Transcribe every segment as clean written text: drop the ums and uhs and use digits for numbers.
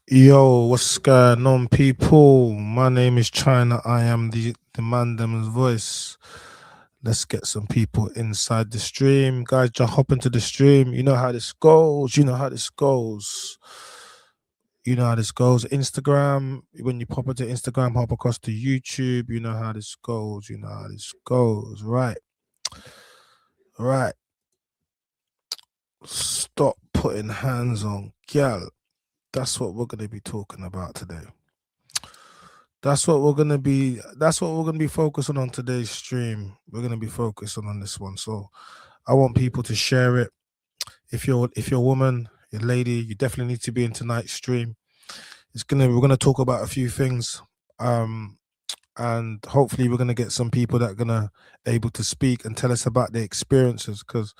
Yo, what's going on, people? My name is China. I am the man them's voice. Let's get some people inside the stream. Guys, just hop into the stream. You know how this goes. You know how this goes. You know how this goes. Instagram, when you pop into Instagram, hop across to YouTube. You know how this goes. You know how this goes. Right. Right. Stop putting hands on gal. That's what we're going to be talking about today. That's what we're gonna be focusing on today's stream. We're gonna be focusing on this one. So I want people to share it. If you're a woman, a lady, you definitely need to be in tonight's stream. We're gonna talk about a few things. Um and hopefully we're gonna get some people that are gonna able to speak and tell us about their experiences. Cause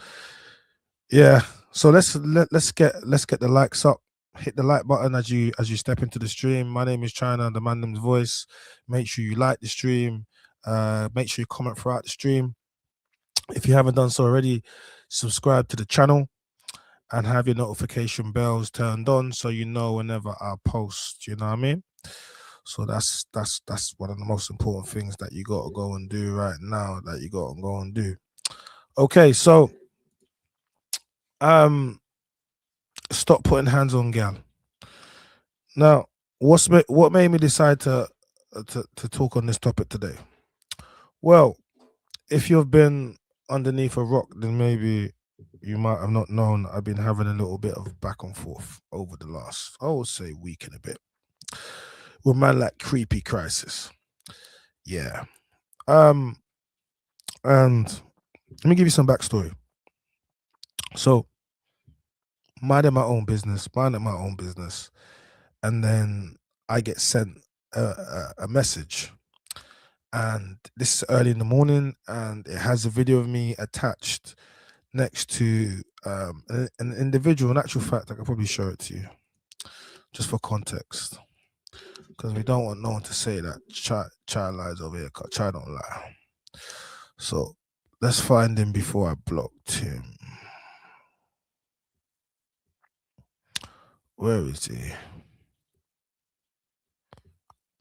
yeah, so let's get the likes up. Hit the like button as you step into the stream. My name is China, the Mandom's voice. Make sure you like the stream. Make sure you comment throughout the stream. If you haven't done so already, subscribe to the channel and have your notification bells turned on so you know whenever I post. You know what I mean? So that's one of the most important things that you got to go and do right now. That you got to go and do. Okay, so um, stop putting hands on gal. Now, what made me decide to talk on this topic today? Well, if you've been underneath a rock, then maybe you might have not known I've been having a little bit of back and forth over the last, I would say, week and a bit with man like creepy crisis. Yeah. Um, and let me give you some backstory. So, minding my own business, and then I get sent a message, and this is early in the morning, and it has a video of me attached next to an individual. In actual fact, I could probably show it to you just for context, because we don't want no one to say that child lies over here. Child don't lie. So let's find him before I blocked him. Where is he?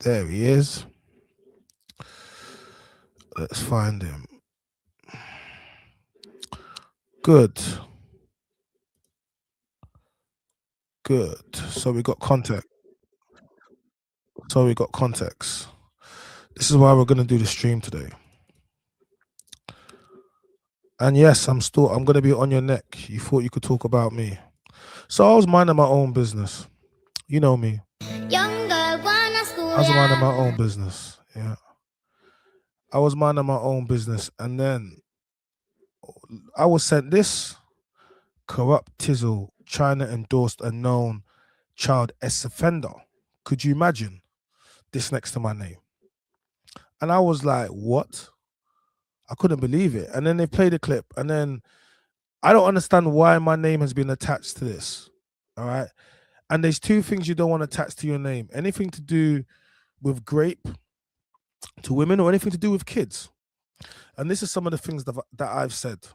There he is. Let's find him. Good. Good. So we got context. So we got context. This is why we're gonna do the stream today. And yes, I'm gonna be on your neck. You thought you could talk about me. So I was minding my own business. You know me. Young girl wanna school, I was minding my yeah. own business. Yeah. I was minding my own business. And then I was sent this corrupt tizzle, China endorsed a known child S offender. Could you imagine this next to my name? And I was like, what? I couldn't believe it. And then they played the clip. And then I don't understand why my name has been attached to this. All right. And there's two things you don't want attached to your name: anything to do with grape to women or anything to do with kids. And this is some of the things that I've said.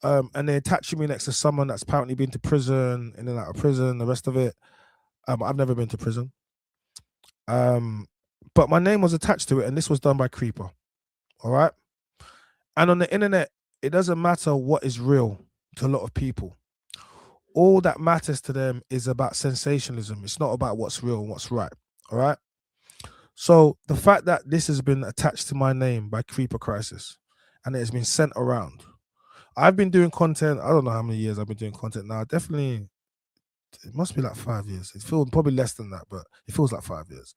And they're attaching me next to someone that's apparently been to prison, in and out of prison, the rest of it. I've never been to prison. But my name was attached to it, and this was done by Creeper. All right. And on the internet, it doesn't matter what is real to a lot of people. All that matters to them is about sensationalism. It's not about what's real and what's right. All right. So the fact that this has been attached to my name by Creeper Crisis and it has been sent around. I've been doing content. I don't know how many years I've been doing content now. Definitely, it must be like 5 years. It feels probably less than that, but it feels like 5 years.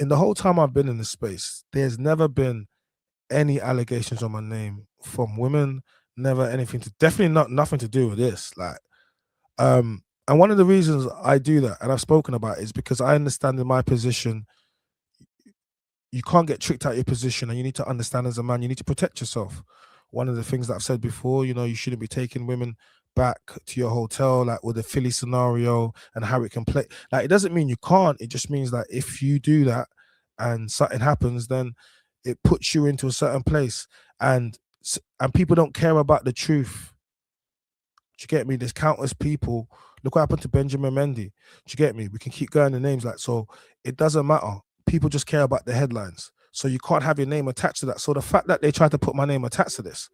In the whole time I've been in this space, there's never been any allegations on my name from women. Never anything to, definitely nothing to do with this. Like, and one of the reasons I do that, and I've spoken about, is because I understand in my position, you can't get tricked out of your position, and you need to understand as a man, you need to protect yourself. One of the things that I've said before, you shouldn't be taking women back to your hotel, like with the Philly scenario and how it can play. Like, it doesn't mean you can't. It just means that if you do that and something happens, then it puts you into a certain place, and people don't care about the truth. you get me? There's countless people. Look what happened to Benjamin Mendy. Do you get me? We can keep going the names like so. It doesn't matter. People just care about the headlines. So you can't have your name attached to that. So the fact that they tried to put my name attached to this,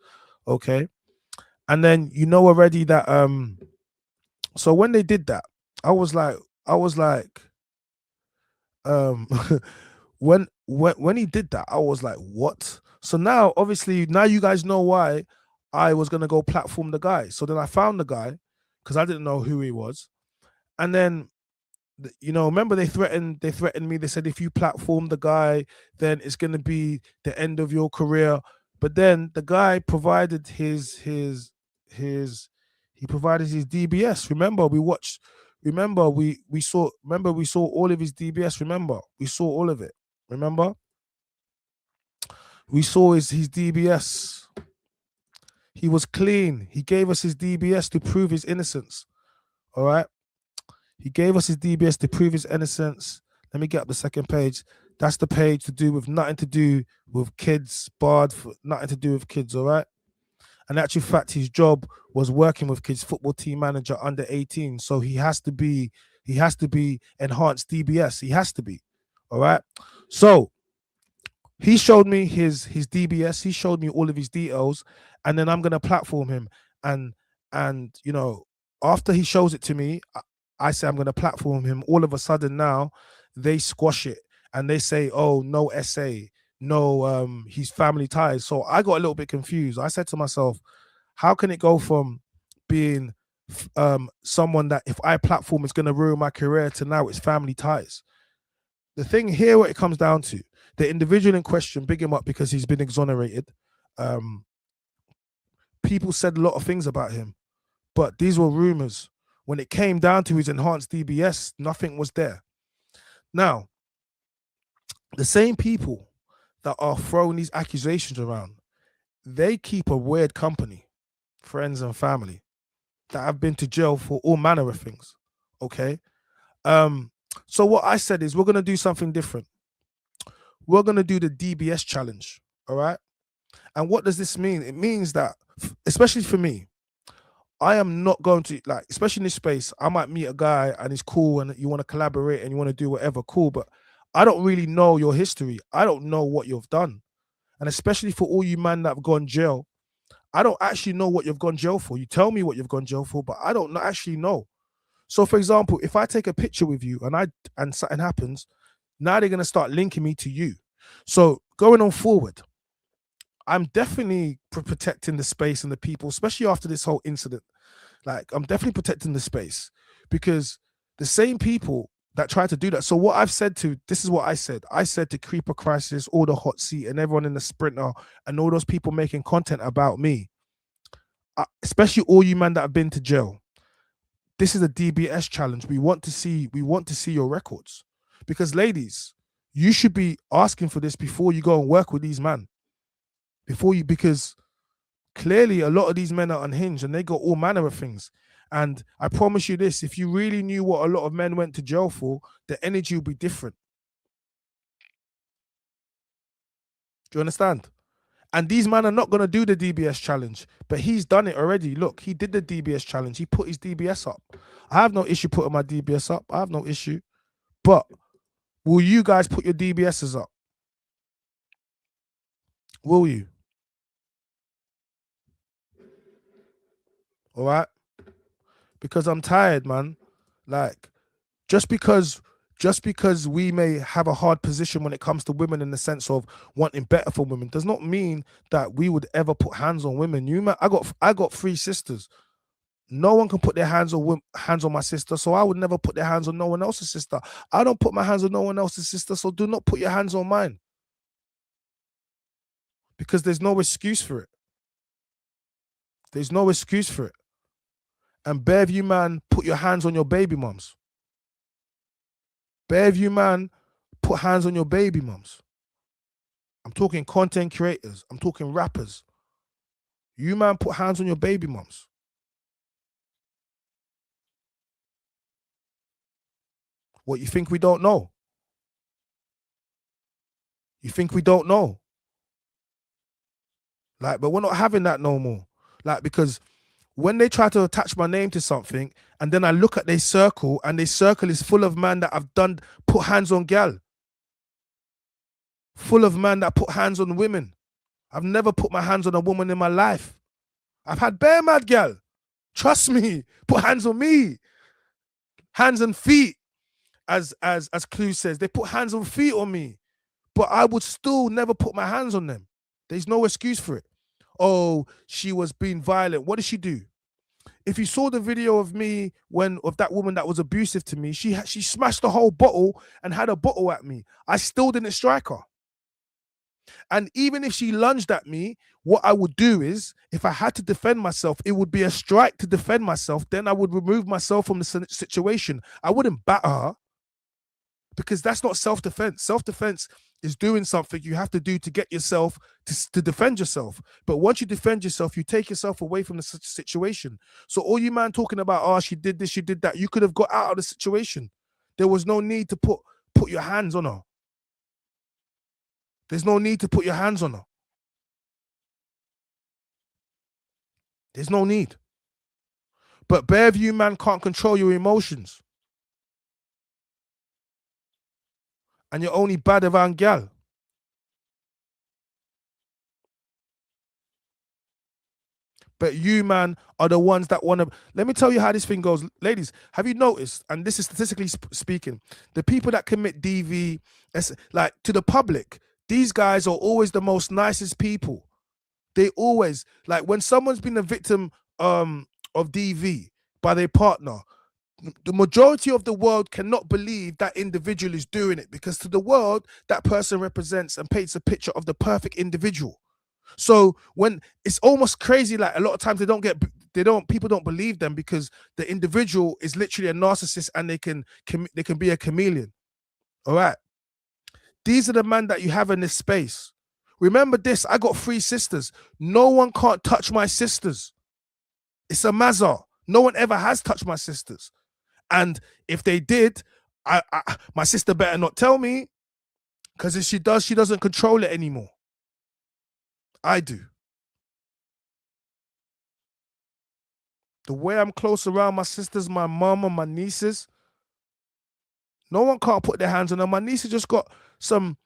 okay, and then you know already that so when they did that, I was like, um when he did that, I was like, what? So now obviously now you guys know why I was gonna go platform the guy. So then I found the guy because I didn't know who he was. And then remember they threatened me. They said if you platform the guy, then it's gonna be the end of your career. But then the guy provided his he provided his DBS. Remember, we watched. Remember, we saw. Remember, we saw all of his DBS. Remember, we saw all of it. Remember, we saw his DBS. He was clean. He gave us his DBS to prove his innocence. All right. He gave us his DBS to prove his innocence. Let me get up the second page. That's the page to do with nothing to do with kids, barred for nothing to do with kids, all right? And actual fact, his job was working with kids, football team manager under 18. So he has to be enhanced DBS. He has to be. All right. So he showed me his DBS, he showed me all of his details, and then I'm gonna platform him. And after he shows it to me, I say I'm gonna platform him. All of a sudden now they squash it and they say, oh, no essay, no he's family ties. So I got a little bit confused. I said to myself, how can it go from being someone that if I platform is gonna ruin my career to now it's family ties? The thing here, what it comes down to, the individual in question, big him up because he's been exonerated. People said a lot of things about him, but these were rumors. When it came down to his enhanced DBS, nothing was there. Now, the same people that are throwing these accusations around, they keep a weird company, friends and family, that have been to jail for all manner of things. Okay. So what I said is we're gonna do something different. We're gonna do the DBS challenge. All right. And what does this mean? It means that, especially for me, I am not going to, like, especially in this space, I might meet a guy and he's cool and you want to collaborate and you want to do whatever, cool, but I don't really know your history. I don't know what you've done. And especially for all you man that have gone jail, I don't actually know what you've gone jail for. You tell me what you've gone jail for, but I don't actually know. So for example, if I take a picture with you and something happens, now they're gonna start linking me to you. So going on forward, I'm definitely protecting the space and the people, especially after this whole incident. Like, I'm definitely protecting the space because the same people that try to do that. So what I've said to, this is what I said. I said to Creeper Crisis, all the hot seat and everyone in the Sprinter and all those people making content about me, especially all you man that have been to jail. This is a DBS challenge. We want to see your records. Because ladies, you should be asking for this before you go and work with these men. Because clearly a lot of these men are unhinged and they got all manner of things. And I promise you this, if you really knew what a lot of men went to jail for, the energy would be different. Do you understand? And these men are not going to do the DBS challenge, but he's done it already. Look, he did the DBS challenge. He put his DBS up. I have no issue putting my DBS up. I have no issue. But will you guys put your DBSs up? Will you? All right? Because I'm tired, man. Like, just because we may have a hard position when it comes to women in the sense of wanting better for women does not mean that we would ever put hands on women. I got 3 sisters. No one can put their hands on my sister, so I would never put their hands on no one else's sister. I don't put my hands on no one else's sister, so do not put your hands on mine. Because there's no excuse for it. There's no excuse for it. And bear of you, man, put your hands on your baby mums. Bear of you, man, put hands on your baby mums. I'm talking content creators. I'm talking rappers. You, man, put hands on your baby mums. What, you think we don't know? You think we don't know? Like, but we're not having that no more. Like, because when they try to attach my name to something, and then I look at their circle, and their circle is full of man that have put hands on gal, full of man that put hands on women. I've never put my hands on a woman in my life. I've had bare mad gal. Trust me, put hands on me. Hands and feet, as Clue says, they put hands and feet on me, but I would still never put my hands on them. There's no excuse for it. Oh, she was being violent. What did she do? If you saw the video of me of that woman that was abusive to me, she smashed the whole bottle and had a bottle at me. I still didn't strike her. And even if she lunged at me, what I would do is, if I had to defend myself, it would be a strike to defend myself. Then I would remove myself from the situation. I wouldn't batter her, because that's not self-defense. Self-defense is doing something you have to do to get yourself to defend yourself. But once you defend yourself, you take yourself away from the situation. So all you man talking about, oh, she did this, she did that, you could have got out of the situation. There was no need to put your hands on her. There's no need to put your hands on her. There's no need. But bare of you man can't control your emotions. And you're only bad around gal. But you, man, are the ones that want to. Let me tell you how this thing goes. Ladies, have you noticed, and this is statistically speaking, the people that commit DV, like to the public, these guys are always the most nicest people. They always, like when someone's been a victim of DV by their partner, the majority of the world cannot believe that individual is doing it, because to the world, that person represents and paints a picture of the perfect individual. So when it's almost crazy, like a lot of times people don't believe them, because the individual is literally a narcissist, and they can be a chameleon. All right. These are the men that you have in this space. Remember this, I got 3 sisters. No one can't touch my sisters. It's a mazza. No one ever has touched my sisters. And if they did, my sister better not tell me, because if she does, she doesn't control it anymore. I do. The way I'm close around my sisters, my mom and my nieces, no one can't put their hands on her. My niece just got some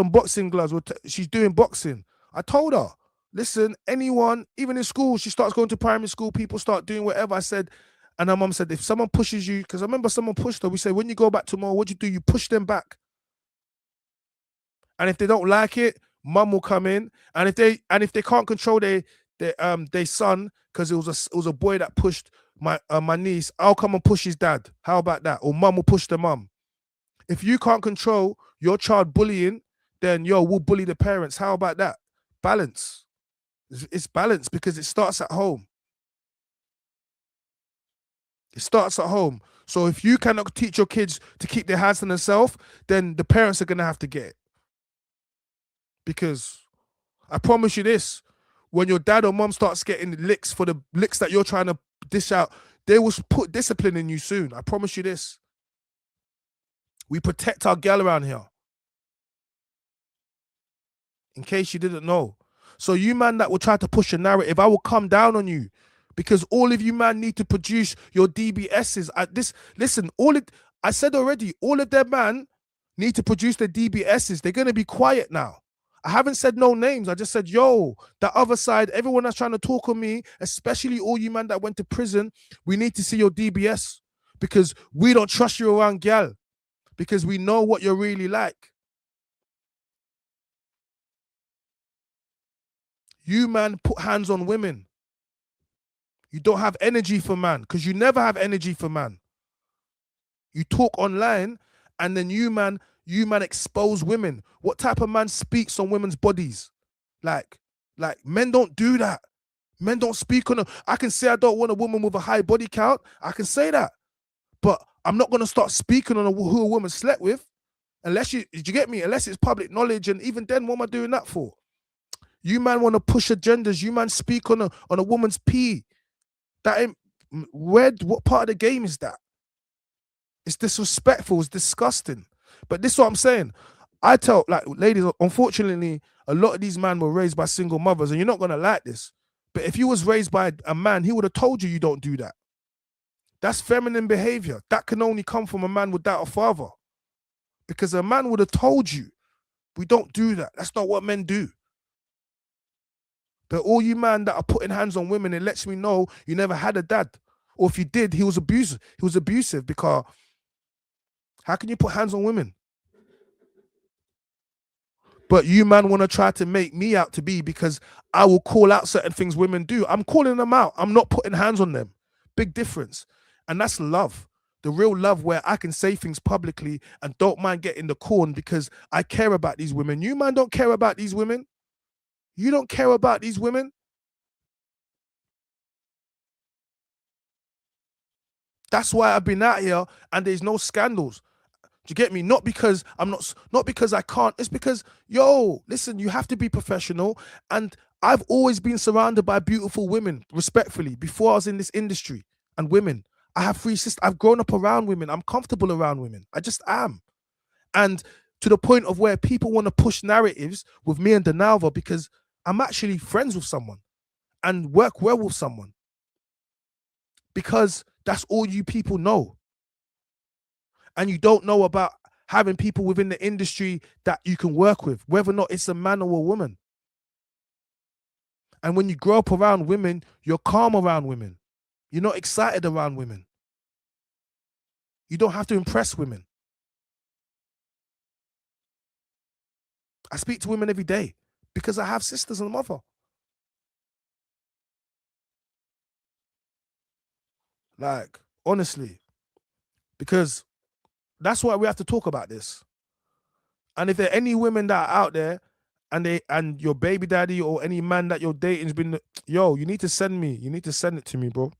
boxing gloves. She's doing boxing. I told her, listen, anyone, even in school, she starts going to primary school, people start doing whatever. I said, and her mom said, if someone pushes you, because I remember someone pushed her, we said, when you go back tomorrow, what do? You push them back. And if they don't like it, mum will come in. And if they can't control their son, because it was a boy that pushed my niece, I'll come and push his dad. How about that? Or mum will push the mum. If you can't control your child bullying, then we'll bully the parents. How about that? Balance. It's balance, because it starts at home. It starts at home. So if you cannot teach your kids to keep their hands on themselves, then the parents are going to have to get it. Because I promise you this, when your dad or mom starts getting licks for the licks that you're trying to dish out, they will put discipline in you soon. I promise you this. We protect our gal around here. In case you didn't know. So you man that will try to push a narrative, I will come down on you, because all of you man need to produce your DBSs. I said already, all of them man need to produce their DBSs. They're going to be quiet now. I haven't said no names. I just said, that other side, everyone that's trying to talk on me, especially all you man that went to prison, we need to see your DBS, because we don't trust you around gal, because we know what you're really like. You man put hands on women. You don't have energy for man, because you never have energy for man. You talk online, and then you man expose women. What type of man speaks on women's bodies? Like men don't do that. Men don't speak on them. I can say I don't want a woman with a high body count. I can say that. But I'm not going to start speaking on who a woman slept with. Unless you get me? Unless it's public knowledge. And even then, what am I doing that for? You man want to push agendas. You man speak on a woman's pee. That ain't, what part of the game is that? It's disrespectful. It's disgusting. But this is what I'm saying. I tell, like, ladies, unfortunately, a lot of these men were raised by single mothers, and you're not going to like this. But if you was raised by a man, he would have told you don't do that. That's feminine behavior. That can only come from a man without a father. Because a man would have told you, we don't do that. That's not what men do. But all you men that are putting hands on women, it lets me know you never had a dad. Or if you did, he was abusive. He was abusive because how can you put hands on women? But you man want to try to make me out to be because I will call out certain things women do. I'm calling them out. I'm not putting hands on them. Big difference. And that's love. The real love where I can say things publicly and don't mind getting the corn because I care about these women. You man don't care about these women. You don't care about these women. That's why I've been out here and there's no scandals. Do you get me? Not because not because I can't. It's because, yo, listen, you have to be professional. And I've always been surrounded by beautiful women, respectfully, before I was in this industry. And women. I have 3 sisters. I've grown up around women. I'm comfortable around women. I just am. And to the point of where people want to push narratives with me and Denalva because I'm actually friends with someone and work well with someone. Because that's all you people know. And you don't know about having people within the industry that you can work with, whether or not it's a man or a woman. And when you grow up around women, you're calm around women. You're not excited around women. You don't have to impress women. I speak to women every day because I have sisters and a mother. Like, honestly, because that's why we have to talk about this. And if there are any women that are out there and your baby daddy or any man that you're dating has been, yo, you need to send it to me, bro.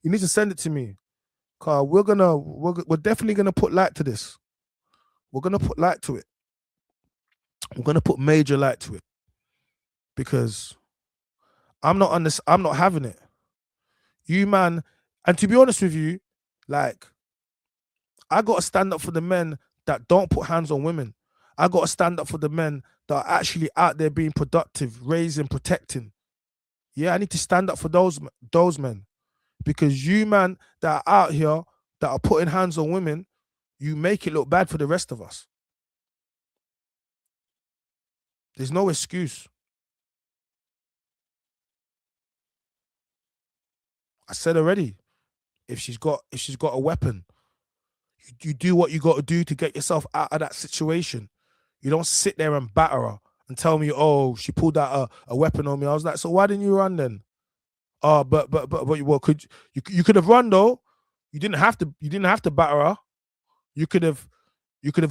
You need to send it to me. Cause we're definitely gonna put light to this. We're gonna put light to it. We're gonna put major light to it. Because I'm not having it. You man, and to be honest with you, like, I gotta stand up for the men that don't put hands on women. I gotta stand up for the men that are actually out there being productive, raising, protecting. Yeah, I need to stand up for those men. Because you man that are out here that are putting hands on women, you make it look bad for the rest of us. There's no excuse. I said already, if she's got a weapon, you do what you got to do to get yourself out of that situation. You don't sit there and batter her and tell me, oh, she pulled out a weapon on me. I was like, so why didn't you run then? Oh, but what could you could have run though? You didn't have to batter her. You could have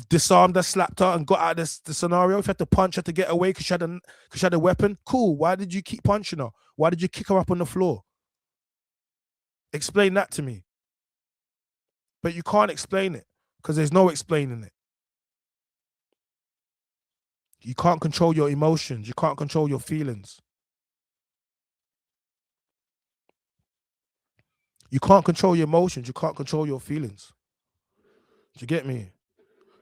disarmed her, slapped her, and got out of the scenario. If you had to punch her to get away because she had a weapon, cool. Why did you keep punching her? Why did you kick her up on the floor? Explain that to me. But you can't explain it because there's no explaining it. You can't control your emotions. You can't control your feelings. You can't control your emotions. You can't control your feelings. Do you get me?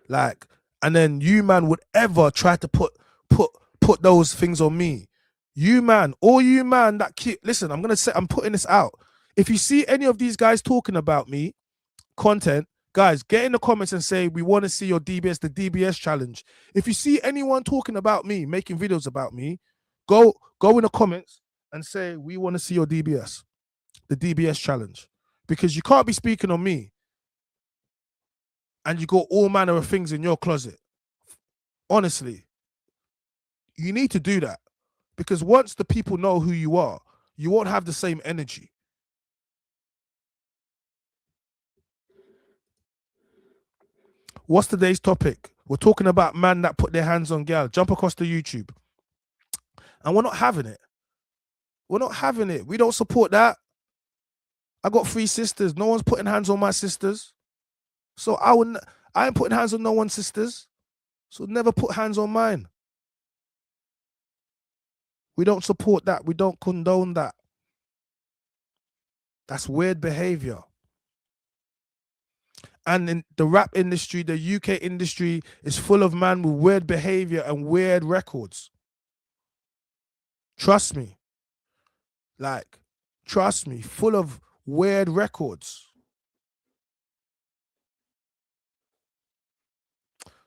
Like, and then you man would ever try to put those things on me. You man, all you man that keep, listen, I'm putting this out. If you see any of these guys talking about me, content, guys, get in the comments and say, we want to see your DBS, the DBS challenge. If you see anyone talking about me, making videos about me, go in the comments and say, we want to see your DBS, the DBS challenge. Because you can't be speaking on me and you got all manner of things in your closet. Honestly, you need to do that. Because once the people know who you are, you won't have the same energy. What's today's topic? We're talking about men that put their hands on gal. Jump across the YouTube. And we're not having it. We're not having it. We don't support that. I got 3 sisters. No one's putting hands on my sisters. So I ain't putting hands on no one's sisters. So never put hands on mine. We don't support that. We don't condone that. That's weird behavior. And in the rap industry, the UK industry is full of men with weird behavior and weird records. Trust me. Like, trust me, full of weird records.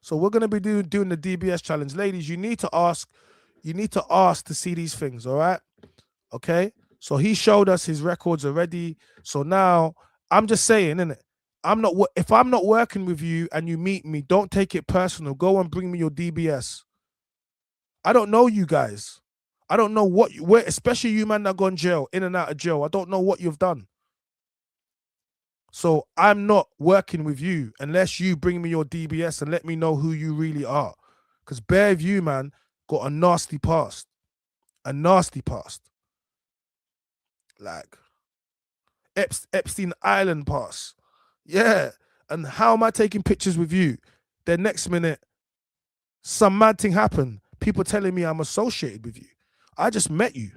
So we're gonna be doing the DBS challenge, ladies. You need to ask to see these things. All right, okay. So he showed us his records already. So now I'm just saying, innit? If I'm not working with you and you meet me, don't take it personal. Go and bring me your DBS. I don't know you guys. I don't know where, especially you man that gone jail, in and out of jail. I don't know what you've done. So I'm not working with you unless you bring me your DBS and let me know who you really are. Because Bear View, man, got a nasty past. A nasty past. Like Epstein Island past. Yeah. And how am I taking pictures with you? The next minute, some mad thing happened. People telling me I'm associated with you. I just met you.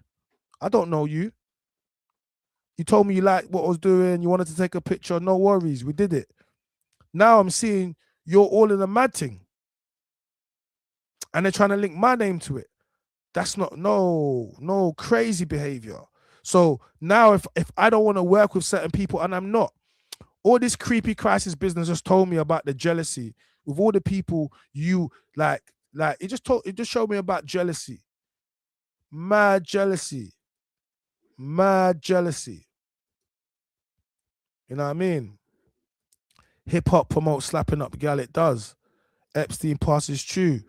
I don't know you. You told me you liked what I was doing. You wanted to take a picture. No worries. We did it. Now I'm seeing you're all in a mad thing. And they're trying to link my name to it. That's not, no, crazy behavior. So now if I don't want to work with certain people, and I'm not, all this creepy crisis business just told me about the jealousy with all the people you like it just showed me about jealousy. Mad jealousy. Mad jealousy. You know what I mean? Hip hop promotes slapping up gal, it does. Epstein passes true.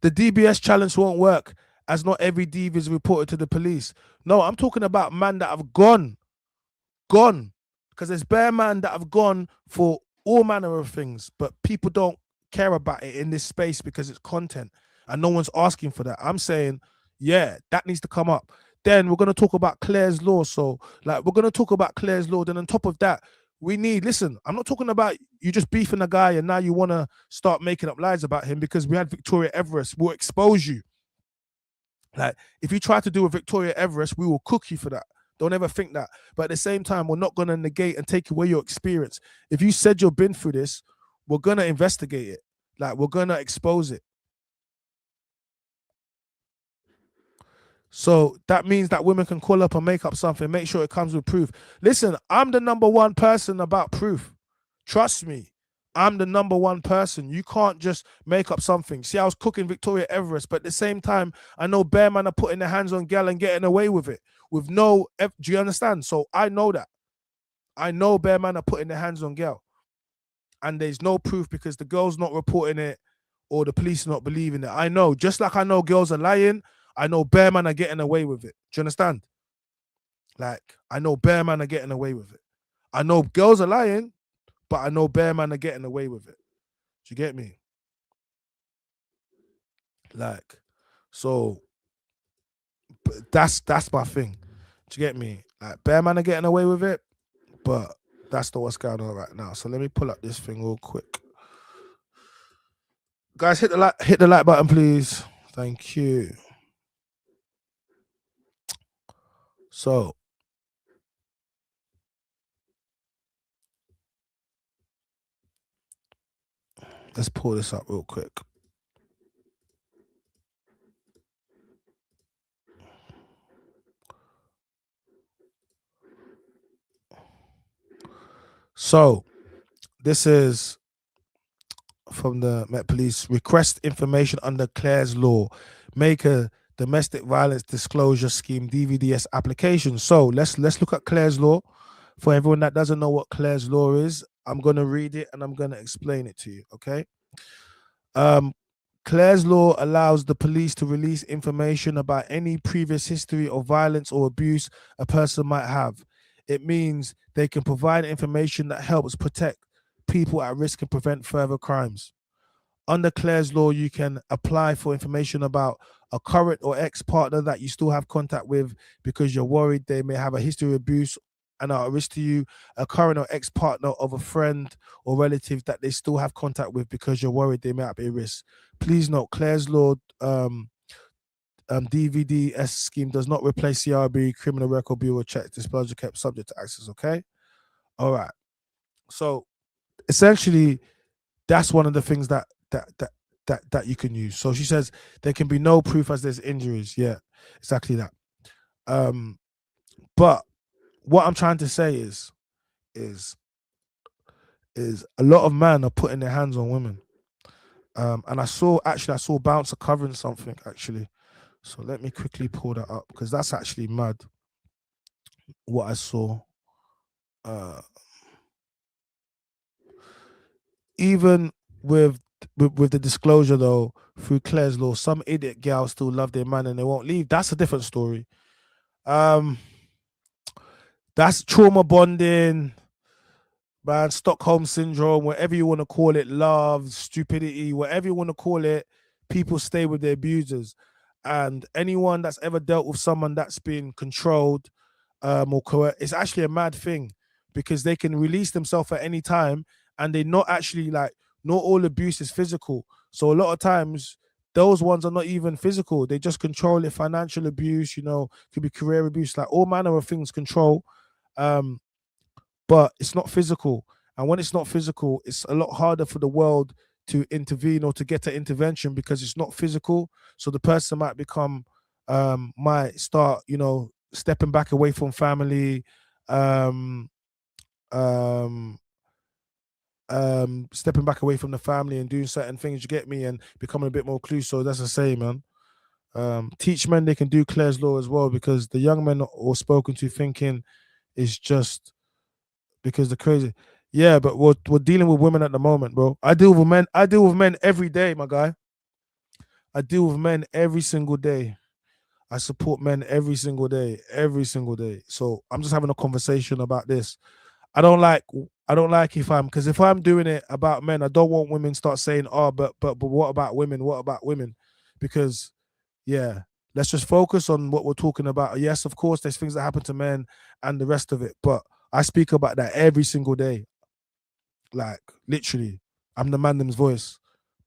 The DBS challenge won't work as not every div is reported to the police. No, I'm talking about man that have gone. Because there's bare man that have gone for all manner of things, but people don't care about it in this space because it's content and no one's asking for that. I'm saying, yeah, that needs to come up. Then we're going to talk about Clare's Law. So, like, we're going to talk about Clare's Law. Then on top of that, listen, I'm not talking about you just beefing a guy and now you want to start making up lies about him because we had Victoria Everest. We'll expose you. Like, if you try to do a Victoria Everest, we will cook you for that. Don't ever think that. But at the same time, we're not going to negate and take away your experience. If you said you've been through this, we're going to investigate it. Like, we're going to expose it. So that means that women can call up and make up something, make sure it comes with proof. Listen, I'm the #1 person about proof. Trust me. I'm the #1 person. You can't just make up something. See, I was cooking Victoria Everest, but at the same time, I know bare man are putting their hands on gal and getting away with it. With no, do you understand? So I know that. I know bare man are putting their hands on gal. And there's no proof because the girl's not reporting it or the police are not believing it. I know. Just like I know girls are lying, I know bare man are getting away with it. Do you understand? Like, I know bare man are getting away with it. I know girls are lying, but I know bare man are getting away with it. Do you get me? Like, so that's my thing. Do you get me? Like, bare man are getting away with it, but that's not what's going on right now. So let me pull up this thing real quick. Guys, hit the like button, please. Thank you. So let's pull this up real quick. So this is from the Met Police. Request information under Clare's Law. Make a domestic violence disclosure scheme DVDS application. So let's look at Clare's Law. For everyone that doesn't know what Clare's Law is, I'm gonna read it and I'm gonna explain it to you. Okay. Clare's Law allows the police to release information about any previous history of violence or abuse a person might have. It means they can provide information that helps protect people at risk and prevent further crimes. Under Clare's Law, you can apply for information about a current or ex-partner that you still have contact with because you're worried they may have a history of abuse and are at risk to you, a current or ex-partner of a friend or relative that they still have contact with because you're worried they might be at risk. Please note, Clare's Law DVDS scheme does not replace CRB, Criminal Record Bureau check. Disclosure kept subject to access, okay? All right. So essentially, that's one of the things that you can use. So she says there can be no proof as there's injuries. Yeah, exactly that. But what I'm trying to say is is a lot of men are putting their hands on women. And I saw Bouncer covering something actually. So let me quickly pull that up because that's actually mad. What I saw. Even with the disclosure though, through Claire's law, some idiot gals still love their man and they won't leave. That's a different story. That's trauma bonding, man, Stockholm syndrome, whatever you want to call it, love, stupidity, whatever you want to call it. People stay with their abusers, and anyone that's ever dealt with someone that's been controlled, it's actually a mad thing because they can release themselves at any time, and they're not actually like, not all abuse is physical. So a lot of times those ones are not even physical. They just control it. Financial abuse, could be career abuse, like all manner of things control. But it's not physical. And when it's not physical, it's a lot harder for the world to intervene or to get an intervention because it's not physical. So the person might start, stepping back away from family, stepping back away from the family and doing certain things, you get me, and becoming a bit more clueless. So that's the same, man. Teach men they can do Claire's law as well, because the young men are spoken to thinking it's just because they're crazy. Yeah, but we're dealing with women at the moment, bro. I deal with men every day, my guy. I deal with men every single day. I support men every single day, every single day. So I'm just having a conversation about this. I don't like because if I'm doing it about men, I don't want women start saying, "Oh, but what about women? What about women?" Because yeah, let's just focus on what we're talking about. Yes, of course, there's things that happen to men and the rest of it, but I speak about that every single day. Like literally, I'm the man them's voice,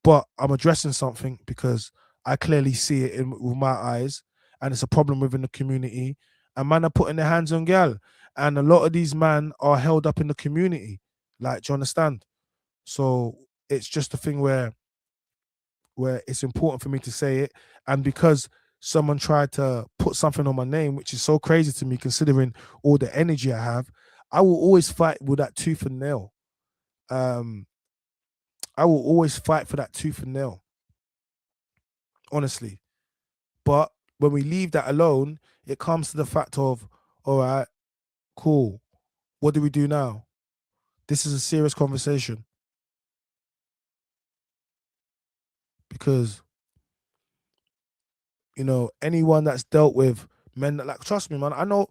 but I'm addressing something because I clearly see it with my eyes, and it's a problem within the community. And man are putting their hands on gal, and a lot of these men are held up in the community. Like, do you understand? So it's just a thing where it's important for me to say it, and because someone tried to put something on my name, which is so crazy to me considering all the energy I have, I will always fight with that tooth and nail. Um, I will always fight for that tooth and nail, honestly. But when we leave that alone, it comes to the fact of, all right, cool. What do we do now? This is a serious conversation because, anyone that's dealt with men that, like, trust me, man, I know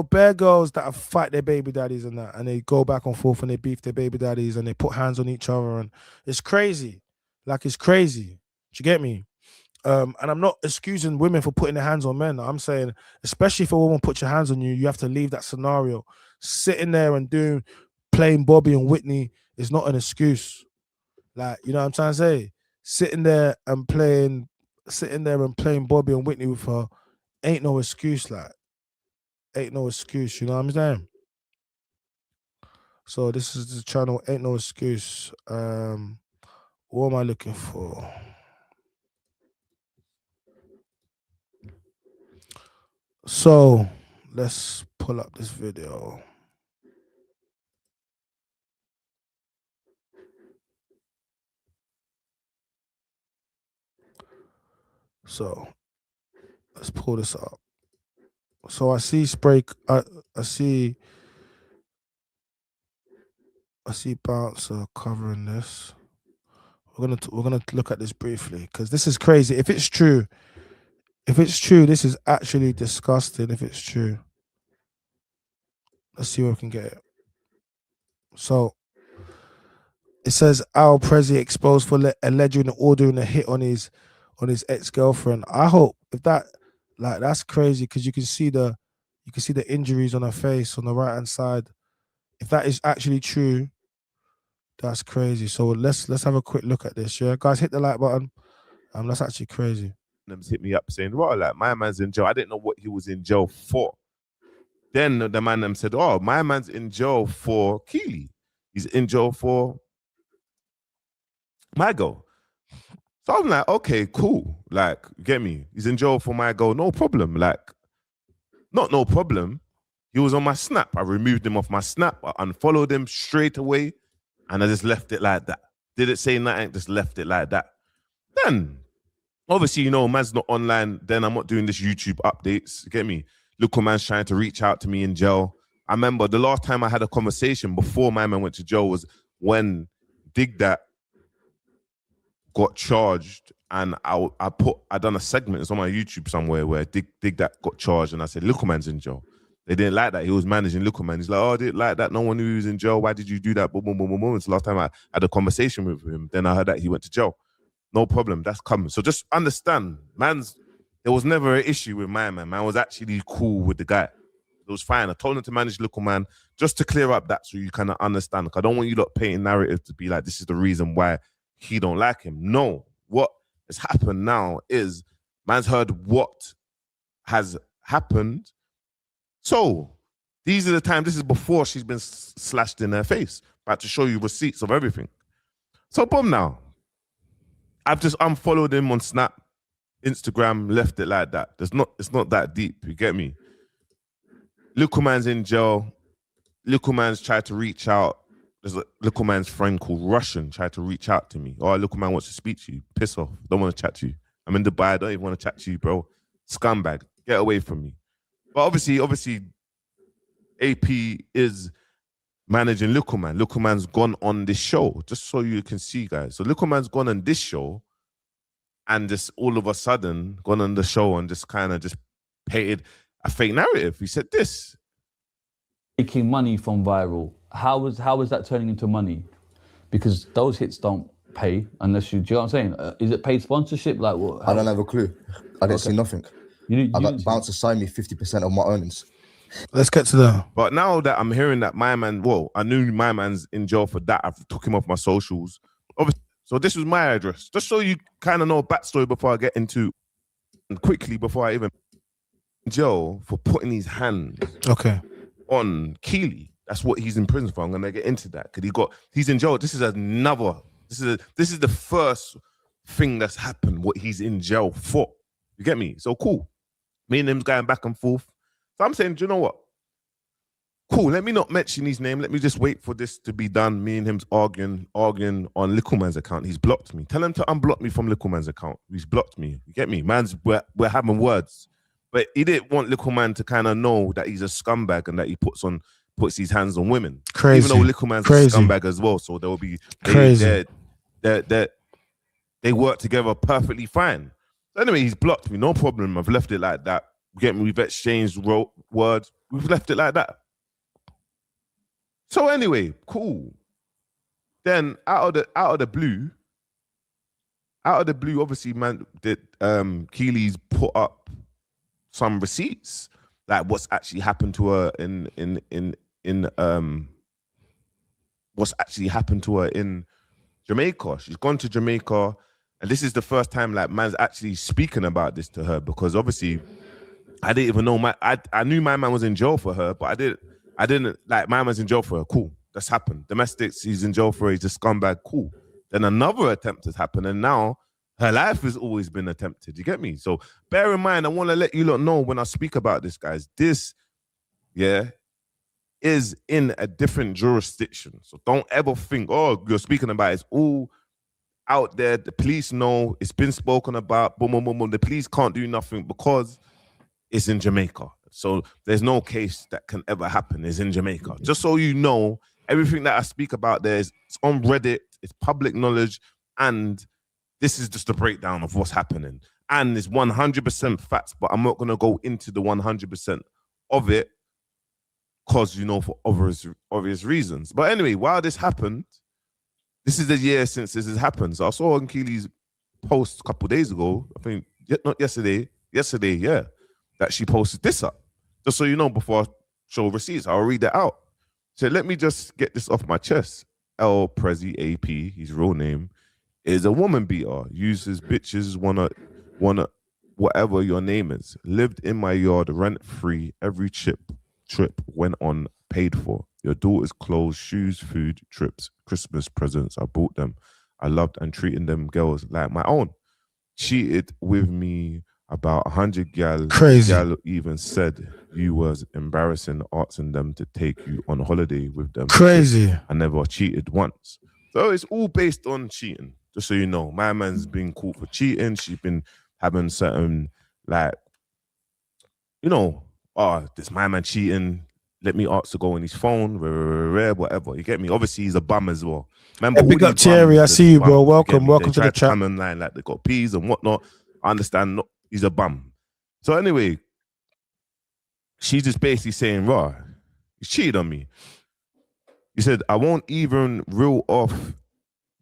bare girls that have fight their baby daddies and that, and they go back and forth and they beef their baby daddies and they put hands on each other, and it's crazy. Like, it's crazy. Do you get me? And I'm not excusing women for putting their hands on men. I'm saying, especially if a woman puts your hands on you, you have to leave that scenario. Sitting there and playing Bobby and Whitney is not an excuse. Like, you know what I'm trying to say? Sitting there and playing Bobby and Whitney with her ain't no excuse. Like, ain't no excuse. You know what I'm saying? So this is the channel. Ain't no excuse. What am I looking for? So let's pull up this video. So let's pull this up. So I see I see Bouncer covering this. We're gonna look at this briefly because this is crazy. If it's true, this is actually disgusting. If it's true, let's see where we can get it. So it says Al Prezi exposed for allegedly ordering a hit on his ex-girlfriend. I hope if that's crazy because you can see the injuries on her face on the right hand side. If that is actually true, that's crazy. So let's have a quick look at this. Yeah, guys, hit the like button. That's actually crazy. Them hit me up saying, "Well, like my man's in jail." I didn't know what he was in jail for. Then the man them said, "Oh, my man's in jail for Keely. He's in jail for my girl." So I'm like, okay, cool. Like, get me? He's in jail for my girl, no problem. Like, Not no problem. He was on my Snap. I removed him off my Snap. I unfollowed him straight away, and I just left it like that. Didn't say nothing, just left it like that. Then, obviously, you know, man's not online. Then I'm not doing this YouTube updates. You get me? Look, man's trying to reach out to me in jail. I remember the last time I had a conversation before my man went to jail was when Dig That got charged, and I done a segment, it's on my YouTube somewhere, where Dig That got charged, and I said, Little Man's in jail. They didn't like that. He was managing Little Man. He's like, oh, I didn't like that. No one knew he was in jail. Why did you do that? Boom, boom, boom, boom, boom. It's the last time I had a conversation with him. Then I heard that he went to jail. No problem. That's coming. So just understand, there was never an issue with my man. Man was actually cool with the guy. It was fine. I told him to manage Little Man just to clear up that so you kind of understand. Like, I don't want you lot painting narrative to be like, this is the reason why he don't like him. No. What has happened now is man's heard what has happened. So these are the times, this is before she's been slashed in her face. About to show you receipts of everything. So boom now. I've just unfollowed him on Snap, Instagram, left it like that. It's not that deep, you get me? Little Man's in jail. Little Man's tried to reach out. There's a Little Man's friend called Russian tried to reach out to me. Oh, Little Man wants to speak to you. Piss off. Don't want to chat to you. I'm in Dubai. I don't even want to chat to you, bro. Scumbag. Get away from me. But obviously, AP is managing Little Man. Little Man's gone on this show, just so you can see, guys. So Little Man's gone on this show and just all of a sudden gone on the show and just kind of just painted a fake narrative. He said this. Making money from viral. How is that turning into money? Because those hits don't pay unless you, do you know what I'm saying? Is it paid sponsorship? Like what? I don't have a clue. I didn't see nothing. I got Bounce to sign me 50% of my earnings. Let's get to that. But now that I'm hearing that my man, well, I knew my man's in jail for that. I've took him off my socials. Obviously, so this was my address. Just so you kind of know a backstory before I get into, and quickly before I even in jail for putting his hands on Keely. That's what he's in prison for. I'm gonna get into that because he's in jail. This is the first thing that's happened. What he's in jail for. You get me? So cool. Me and him's going back and forth. So I'm saying, do you know what? Cool, let me not mention his name. Let me just wait for this to be done. Me and him's arguing on Little Man's account. He's blocked me. Tell him to unblock me from Little Man's account. He's blocked me. You get me? We're having words. But he didn't want Little Man to kind of know that he's a scumbag and that he puts his hands on women. Crazy. Even though Little Man's a scumbag as well. So there will be crazy. They work together perfectly fine. So anyway, he's blocked me. No problem. I've left it like that. You get me? We've exchanged words. We've left it like that. So anyway, cool. Then out of the blue, obviously, man, Keely's put up some receipts, like what's actually happened to her what's actually happened to her in Jamaica. She's gone to Jamaica, and this is the first time like man's actually speaking about this to her, because obviously I didn't even know I knew my man was in jail for her, but I didn't like my man's in jail for her. Cool, that's happened. Domestics, he's in jail for her, he's a scumbag. Cool. Then another attempt has happened, and now her life has always been attempted. You get me? So bear in mind, I want to let you lot know when I speak about this, guys. This, is in a different jurisdiction. So don't ever think, oh, you're speaking about it's all out there. The police know it's been spoken about. Boom, boom, boom, boom. The police can't do nothing because it's in Jamaica. So there's no case that can ever happen. It's in Jamaica. Just so you know, everything that I speak about there is it's on Reddit. It's public knowledge, and this is just a breakdown of what's happening. And it's 100% facts, but I'm not going to go into the 100% of it because, for obvious reasons. But anyway, while this happened, this is the year since this has happened. So I saw on Keely's post a couple of days ago, I think, not yesterday, that she posted this up. Just so you know, before I show receipts, I'll read that out. So let me just get this off my chest. L Prezi AP, his real name, is a woman beater, uses bitches, wanna whatever your name is. Lived in my yard rent free. Every trip went on paid for. Your daughter's clothes, shoes, food, trips, Christmas presents. I bought them. I loved and treated them girls like my own. Cheated with me about 100 gal. Crazy. Gal even said you was embarrassing, asking them to take you on holiday with them. Crazy. I never cheated once. So it's all based on cheating. Just so you know, my man's been caught for cheating. She's been having certain, like, you know, this my man cheating. Let me ask to go on his phone, whatever. You get me? Obviously, he's a bum as well. Remember, Big up Thierry, I see you, bro. Welcome to the chat. Come in line like they got peas and whatnot. I understand. He's a bum. So anyway, she's just basically saying, "Raw, you cheated on me." He said, "I won't even reel off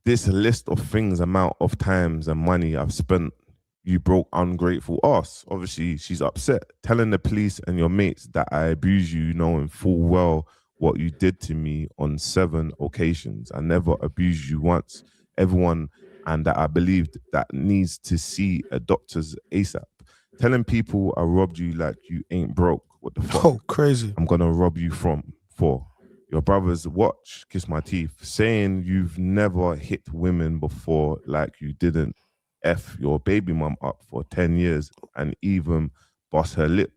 this list of things, amount of times and money I've spent. You broke ungrateful ass." Obviously, she's upset. "Telling the police and your mates that I abuse you, knowing full well what you did to me on 7 occasions. I never abused you once. Everyone, and that I believed that needs to see a doctor's ASAP. Telling people I robbed you like you ain't broke. What the fuck? Oh, crazy. I'm gonna rob you for your brother's watch, kiss my teeth. Saying you've never hit women before, like you didn't F your baby mum up for 10 years and even bust her lip.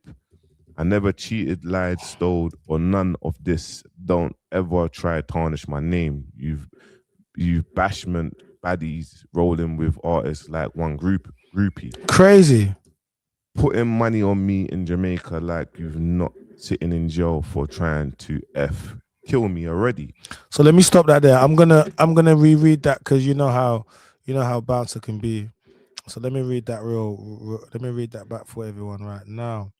I never cheated, lied, stole, or none of this. Don't ever try to tarnish my name. You've bashment baddies rolling with artists like one groupie. Crazy. Putting money on me in Jamaica like you've not sitting in jail for trying to kill me already." So let me stop that there. I'm gonna reread that because you know how Bouncer can be. So let me read that let me read that back for everyone right now.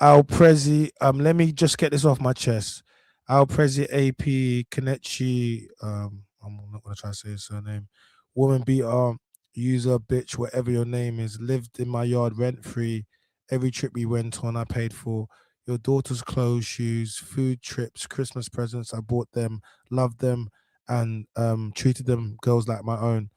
Al Prezi, let me just get this off my chest. Al Prezi AP Kanechi, I'm not gonna try to say his surname. Woman beater, user, bitch, whatever your name is, lived in my yard rent free. Every trip we went on, I paid for. Your daughter's clothes, shoes, food, trips, Christmas presents, I bought them, loved them, and treated them girls like my own.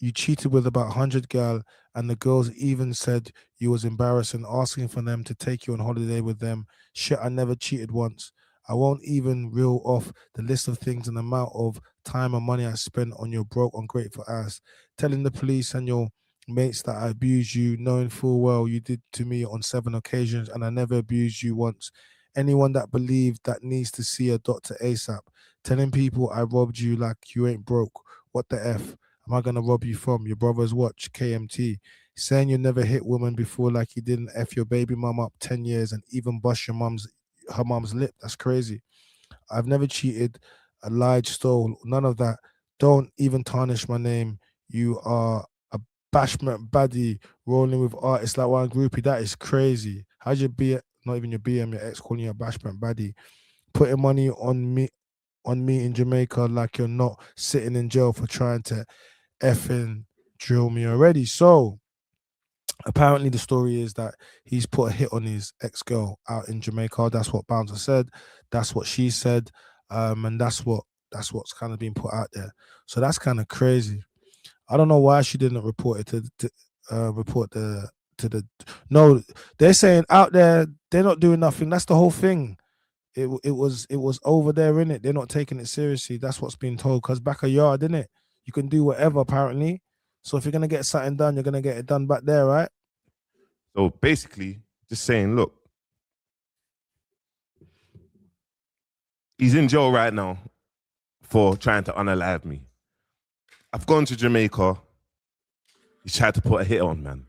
You cheated with about 100 gal, and the girls even said you was embarrassing, asking for them to take you on holiday with them. Shit, I never cheated once. I won't even reel off the list of things and the amount of time and money I spent on your broke, ungrateful ass. Telling the police and your mates that I abused you, knowing full well you did to me on 7 occasions, and I never abused you once. Anyone that believed that needs to see a doctor ASAP. Telling people I robbed you like you ain't broke. What the F am I gonna rob you from? Your brother's watch, KMT. Saying you never hit women before like you didn't F your baby mum up 10 years and even bust her mum's lip. That's crazy. I've never cheated, lied, stole, none of that. Don't even tarnish my name. You are a bashment baddie rolling with artists like one groupie. That is crazy. How'd you be not even your BM, your ex calling you a bashment baddie? Putting money on me in Jamaica like you're not sitting in jail for trying to effing drill me already. So apparently the story is that he's put a hit on his ex-girl out in Jamaica. That's what Bouncer said. That's what she said. And that's what's kind of being put out there. So that's kind of crazy. I don't know why she didn't report it to the no, they're saying out there they're not doing nothing. That's the whole thing. It was over there, in it. They're not taking it seriously. That's what's being told. Because back a yard, innit? You can do whatever apparently. So if you're gonna get something done, you're gonna get it done back there, right? So basically, just saying, look, he's in jail right now for trying to unalive me. I've gone to Jamaica. He's tried to put a hit on, man.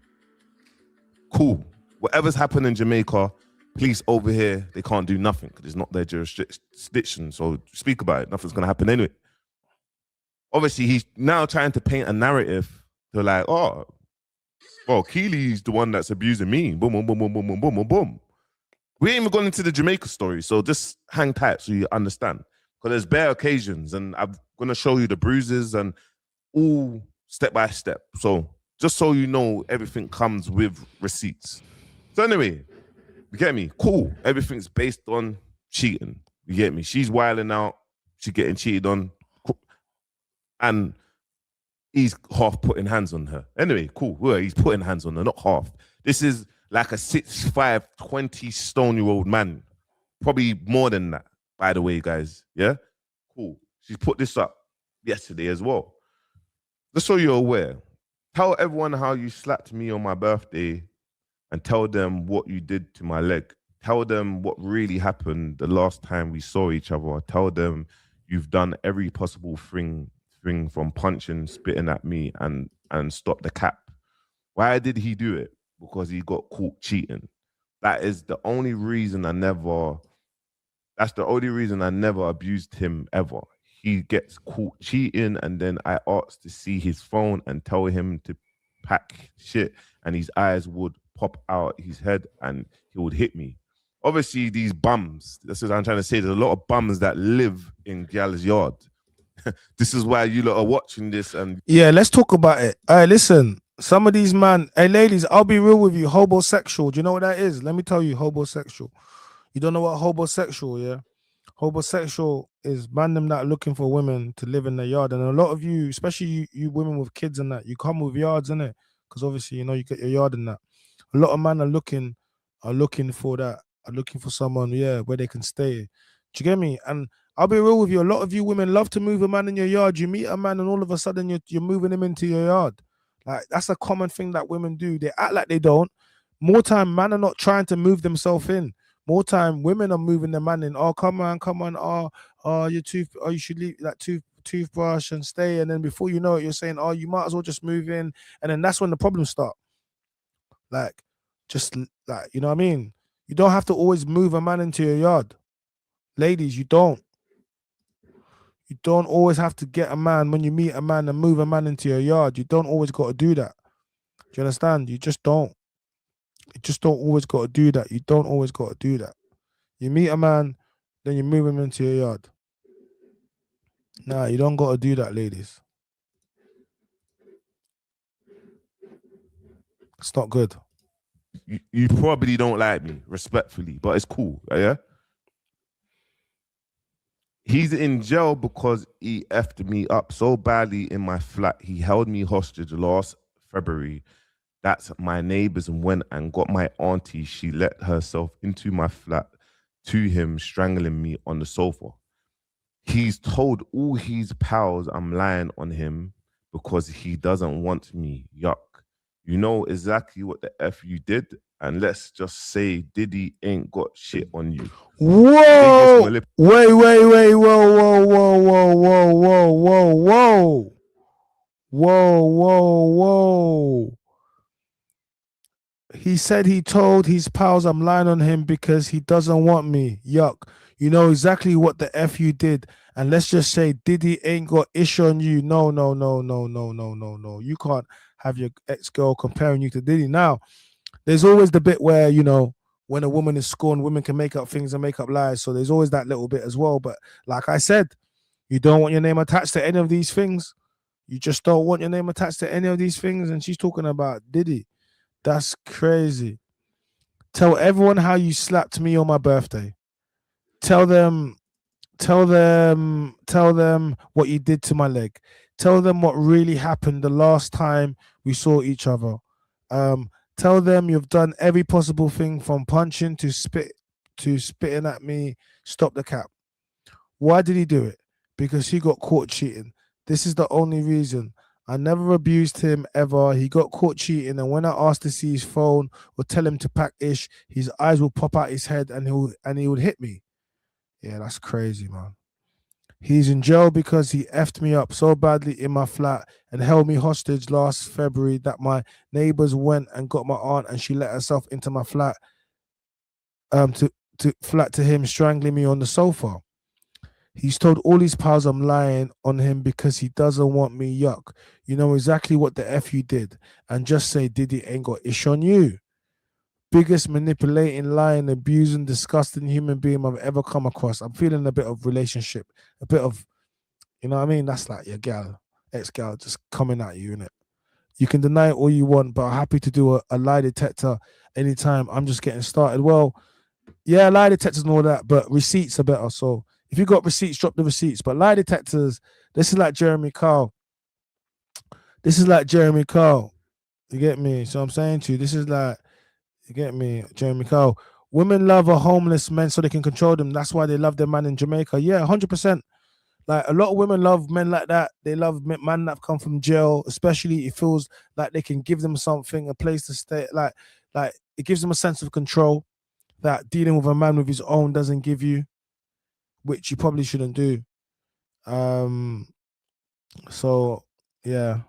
Cool. Whatever's happened in Jamaica, police over here, they can't do nothing because it's not their jurisdiction. So speak about it. Nothing's going to happen anyway. Obviously, he's now trying to paint a narrative to like, oh, well, Keely's the one that's abusing me. Boom, boom, boom, boom, boom, boom, boom, boom, boom. We ain't even gone into the Jamaica story, so just hang tight so you understand. Because there's bare occasions, and I'm going to show you the bruises and all step by step. So just so you know, everything comes with receipts. So anyway, you get me? Cool. Everything's based on cheating. You get me? She's wilding out. She's getting cheated on. And he's half putting hands on her. Anyway, cool. Well, he's putting hands on her, not half. This is like a 6'5", 20-stone-year-old man. Probably more than that, by the way, guys. Yeah? Cool. She put this up yesterday as well. Just so you're aware, tell everyone how you slapped me on my birthday and tell them what you did to my leg. Tell them what really happened the last time we saw each other. Tell them you've done every possible thing from punching, spitting at me, and stop the cap. Why did he do it? Because he got caught cheating. That's the only reason I never abused him ever. He gets caught cheating, and then I asked to see his phone and tell him to pack shit, and his eyes would pop out his head and he would hit me. Obviously, these bums, that's what I'm trying to say. There's a lot of bums that live in Gyal's yard. This is why you lot are watching this. And yeah, let's talk about it. All right, listen. Some of these hey ladies, I'll be real with you. Homosexual. Do you know what that is? Let me tell you, homosexual. You don't know what homosexual, yeah? Homosexual is man them that are looking for women to live in their yard. And a lot of you, especially you women with kids and that, you come with yards, innit? Because obviously, you know, you get your yard in that. A lot of men are looking for that, are looking for someone, yeah, where they can stay. Do you get me? And I'll be real with you, a lot of you women love to move a man in your yard. You meet a man and all of a sudden you're moving him into your yard. Like, that's a common thing that women do. They act like they don't. More time, men are not trying to move themselves in. More time, women are moving the man in. Oh, come on. Oh, you should leave that toothbrush and stay. And then before you know it, you're saying, oh, you might as well just move in. And then that's when the problems start. Like, just like, you know what I mean? You don't have to always move a man into your yard. Ladies, you don't. You don't always have to get a man when you meet a man and move a man into your yard. You don't always got to do that. Do you understand? You just don't. You just don't always got to do that. You don't always got to do that. You meet a man, then you move him into your yard. Nah, you don't got to do that, ladies. It's not good. You probably don't like me, respectfully, but it's cool, yeah? He's in jail because he effed me up so badly in my flat. He held me hostage last February. That's my neighbors went and got my auntie. She let herself into my flat to him, strangling me on the sofa. He's told all his pals I'm lying on him because he doesn't want me. Yuck. You know exactly what the F you did, and let's just say Diddy ain't got shit on you. Whoa! Wait, whoa. He said he told his pals I'm lying on him because he doesn't want me. Yuck. You know exactly what the F you did. And let's just say Diddy ain't got issue on you. No. You can't have your ex-girl comparing you to Diddy. Now, there's always the bit where, you know, when a woman is scorned, women can make up things and make up lies. So there's always that little bit as well. But like I said, you don't want your name attached to any of these things. You just don't want your name attached to any of these things. And she's talking about Diddy. That's crazy. Tell everyone how you slapped me on my birthday. Tell them what you did to my leg. Tell them what really happened the last time we saw each other. Tell them you've done every possible thing from punching to spitting at me. Stop the cap. Why did he do it? Because he got caught cheating. This is the only reason. I never abused him ever. He got caught cheating, and when I asked to see his phone or tell him to pack ish, his eyes will pop out his head and he would hit me. Yeah, that's crazy, man. He's in jail because he effed me up so badly in my flat and held me hostage last February that my neighbors went and got my aunt and she let herself into my flat to him, strangling me on the sofa. He's told all his pals I'm lying on him because he doesn't want me. Yuck. You know exactly what the F you did. And just say Diddy ain't got ish on you. Biggest manipulating, lying, abusing, disgusting human being I've ever come across. I'm feeling a bit of relationship. A bit of, you know what I mean? That's like your gal, ex-gal just coming at you, innit? You can deny it all you want, but I'm happy to do a lie detector anytime. I'm just getting started. Well, yeah, lie detectors and all that, but receipts are better. So if you got receipts, drop the receipts. But lie detectors, this is like Jeremy Kyle. You get me? So I'm saying to you, this is like, you get me, Jeremy Kyle. Women love a homeless men so they can control them. That's why they love their man in Jamaica. Yeah, 100%. Like, a lot of women love men like that. They love men that come from jail, especially it feels like they can give them something, a place to stay. Like, Like, it gives him a sense of control that dealing with a man with his own doesn't give you, which you probably shouldn't do. So yeah,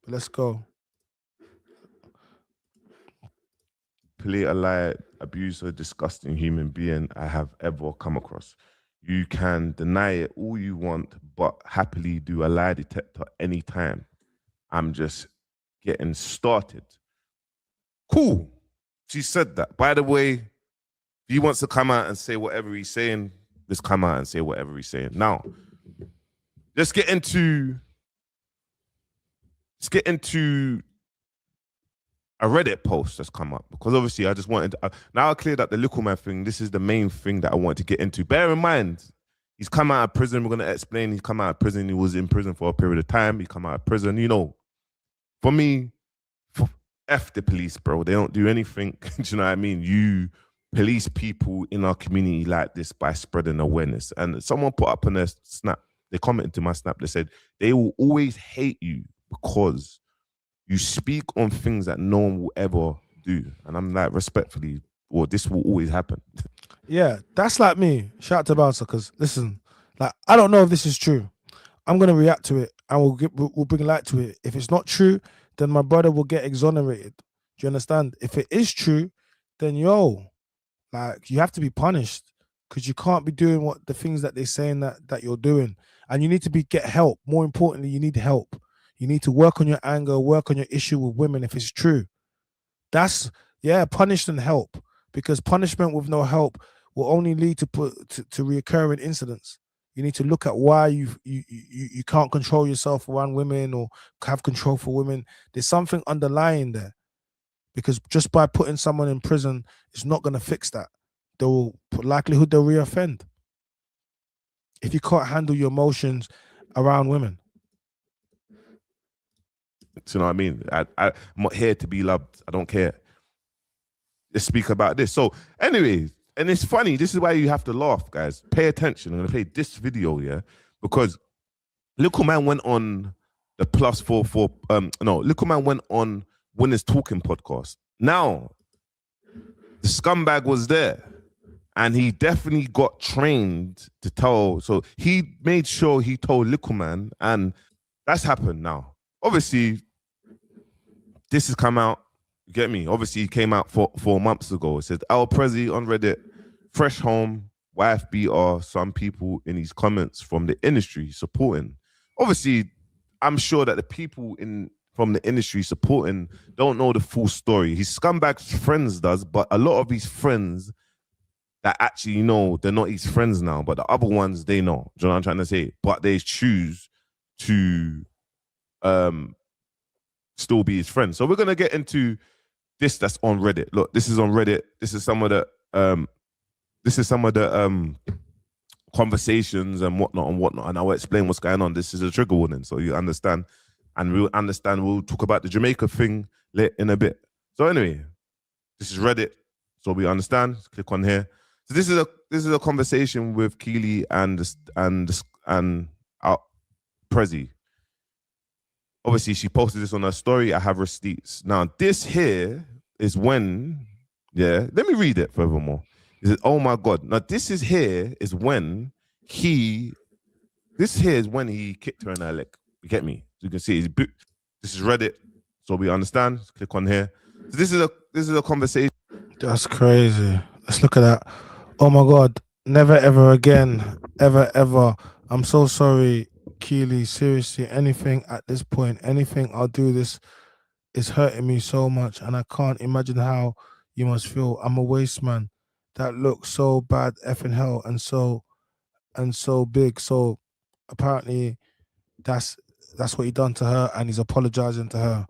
let's go. Polite, lie, abuser, disgusting human being I have ever come across. You can deny it all you want, but happily do a lie detector anytime. I'm just getting started. Cool. She said that. By the way, if he wants to come out and say whatever he's saying, just come out and say whatever he's saying. Now, let's get into a Reddit post that's come up, because obviously I just wanted to, now I cleared up the little man thing. This is the main thing that I wanted to get into. Bear in mind, he's come out of prison. We're going to explain. He's come out of prison. He was in prison for a period of time. He come out of prison. You know, for me, F the police, bro. They don't do anything. Do you know what I mean? You police people in our community like this by spreading awareness. And someone put up on their snap, they commented to my snap, they said, they will always hate you because you speak on things that no one will ever do. And I'm like, respectfully, well, this will always happen. Yeah, that's like me. Shout out to Bouncer, because listen, like, I don't know if this is true. I'm gonna react to it and we'll bring light to it. If it's not true, then my brother will get exonerated. Do you understand? If it is true, then like, you have to be punished, because you can't be doing what the things that they're saying that you're doing. And you need to get help. More importantly, you need help. You need to work on your anger, work on your issue with women if it's true. That's, yeah, punish and help. Because punishment with no help will only lead to reoccurring incidents. You need to look at why you can't control yourself around women or have control for women. There's something underlying there. Because just by putting someone in prison, it's not going to fix that. Likelihood they'll reoffend if you can't handle your emotions around women. Do you know what I mean? I'm not here to be loved. I don't care. Let's speak about this. So anyway, and it's funny. This is why you have to laugh, guys. Pay attention. I'm going to play this video, yeah? Because Little Man went on the Little Man went on Winners Talking podcast. Now, the scumbag was there. And he definitely got trained to tell. So he made sure he told Little Man, and that's happened now. Obviously, this has come out. You get me? Obviously, he came out 4 months ago. It said, Al Prezi on Reddit, fresh home, wife beater, some people in his comments from the industry supporting. Obviously, I'm sure that the people from the industry supporting don't know the full story. His scumbag friends does, but a lot of his friends that actually know, they're not his friends now, but the other ones, they know. Do you know what I'm trying to say? But they choose to still be his friends. So we're going to get into this that's on Reddit. Look, this is on Reddit. This is some of the conversations and whatnot. And I'll explain what's going on. This is a trigger warning, so you understand. And we'll talk about the Jamaica thing in a bit. So anyway, this is Reddit, so we understand. Just click on here. So this is a conversation with Keely and Prezi. Obviously, she posted this on her story. I have receipts. Now, this here is when, yeah, let me read it furthermore. Is it, oh my God. Now, this is when he kicked her in her leg. You get me? So you can see this is Reddit, so we understand. Click on here. So this is a conversation. That's crazy. Let's look at that. Oh my God. Never ever again. Ever, ever. I'm so sorry, Keely. Seriously, anything at this point, anything I'll do, this is hurting me so much, and I can't imagine how you must feel. I'm a waste man. That looks so bad, effing hell, and so big. So apparently that's what he done to her, and he's apologizing to her.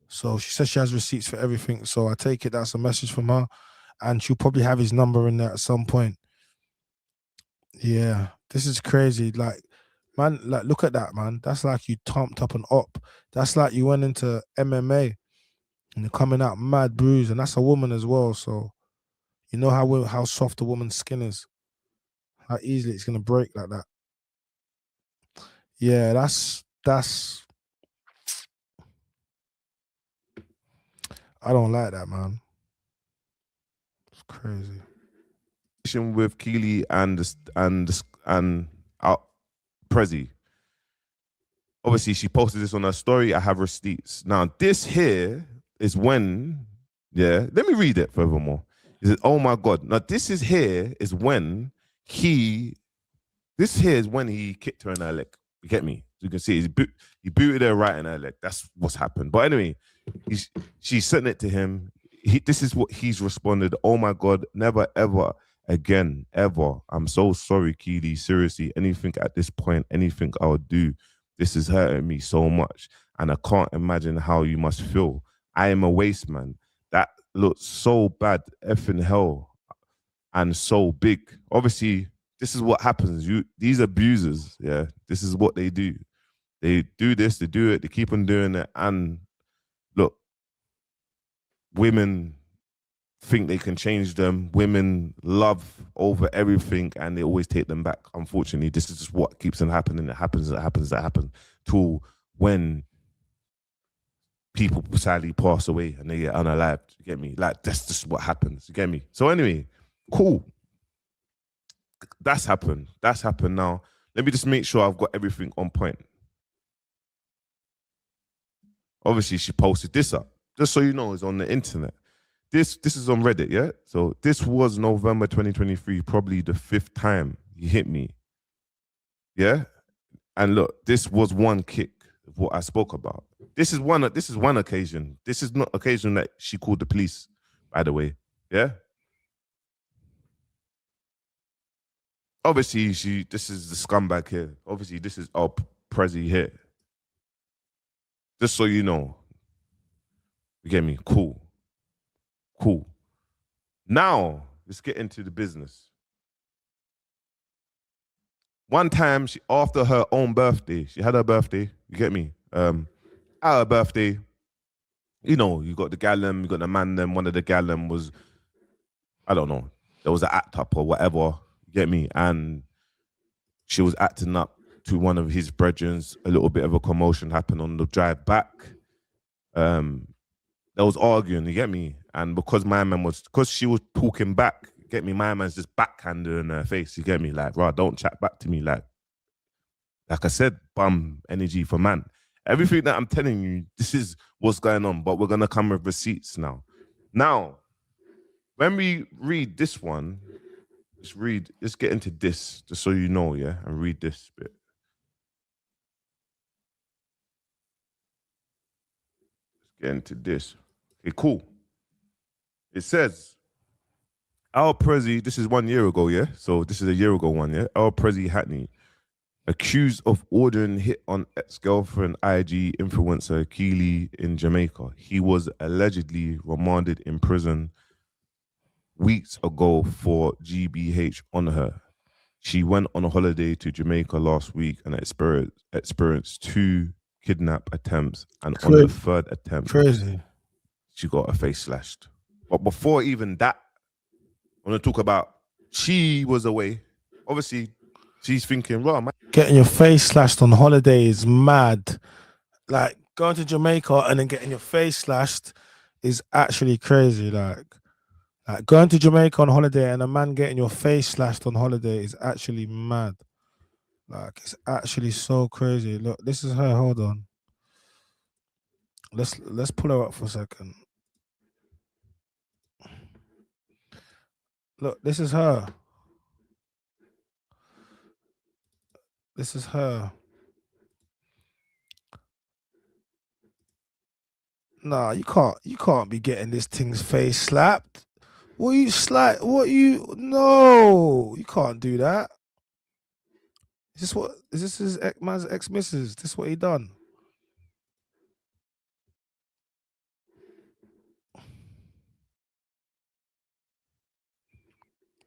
So she says she has receipts for everything. So I take it that's a message from her, and she'll probably have his number in there at some point. Yeah, this is crazy. Like, man, like, look at that, man. That's like you pumped up an op. That's like you went into MMA and you're coming out mad bruised, and that's a woman as well. So you know how soft a woman's skin is, how easily it's gonna break like that. Yeah, that's I don't like that, man. It's crazy. With Keely and Prezi. Obviously, she posted this on her story. I have receipts. Now, this here is when, yeah, let me read it furthermore. He said, oh my God. Now, this is when he kicked her in her leg. You get me? You can see he booted her right in her leg. That's what's happened. But anyway, she sent it to him. This is what he's responded. Oh my God, never ever again, ever. I'm so sorry, Keely. Seriously, anything at this point, anything I would do. This is hurting me so much. And I can't imagine how you must feel. I am a waste man. That looks so bad, effing hell. And so big. Obviously, this is what happens. These abusers, yeah, this is what they do. They do this, they do it, they keep on doing it. And look, women think they can change them. Women love over everything and they always take them back. Unfortunately, this is just what keeps on happening. It happens till when people sadly pass away and they get unalived. You get me? Like, that's just what happens. You get me? So anyway, cool. That's happened. That's happened now. Let me just make sure I've got everything on point. Obviously, she posted this up. Just so you know, it's on the internet. This is on Reddit, yeah? So this was November 2023, probably the 5th time he hit me. Yeah? And look, this was one kick of what I spoke about. This is one occasion. This is not occasion that she called the police, by the way. Yeah? Obviously, this is the scumbag here. Obviously, this is our Prezi here. Just so you know. You get me? Cool. Now, let's get into the business. One time, after her own birthday, she had her birthday, you get me? At her birthday, you know, you got the gallum, you got the man, then one of the gallum was, I don't know, there was an act up or whatever, you get me? And she was acting up to one of his brethren. A little bit of a commotion happened on the drive back. There was arguing, you get me? And because she was talking back, you get me? My man's just backhanded in her face, you get me? Like, right, don't chat back to me. Like I said, bum energy for man. Everything that I'm telling you, this is what's going on, but we're going to come with receipts now. Now, when we read this one, let's get into this, just so you know, yeah? And read this bit. Let's get into this. Okay, cool. It says, our Prezi, this is 1 year ago, yeah? So this is a year ago one, yeah? Our Prezi Hackney, accused of ordering hit on ex-girlfriend IG influencer Keely in Jamaica. He was allegedly remanded in prison weeks ago for GBH on her. She went on a holiday to Jamaica last week and experienced 2 kidnap attempts, and on the 3rd attempt, she got her face slashed. But before even that, I want to talk about, she was away. Obviously, she's thinking, right, man. Getting your face slashed on holiday is mad. Like, going to Jamaica and then getting your face slashed is actually crazy. Like going to Jamaica on holiday and a man getting your face slashed on holiday is actually mad. Like, it's actually so crazy. Look, this is her. Hold on. Let's pull her up for a second. Look, this is her. This is her. Nah, you can't be getting this thing's face slapped. No, you can't do that. Is this his man's ex-missus? This is what he done.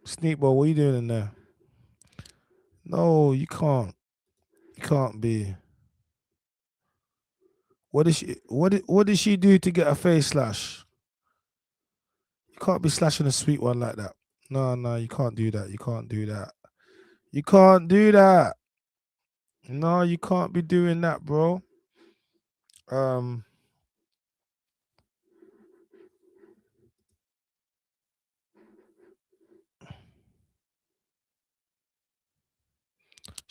Sneak boy, what are you doing in there? No, you can't. You can't be. What did she do to get a face slash? You can't be slashing a sweet one like that. No, you can't do that. You can't do that. You can't do that. No, you can't be doing that, bro.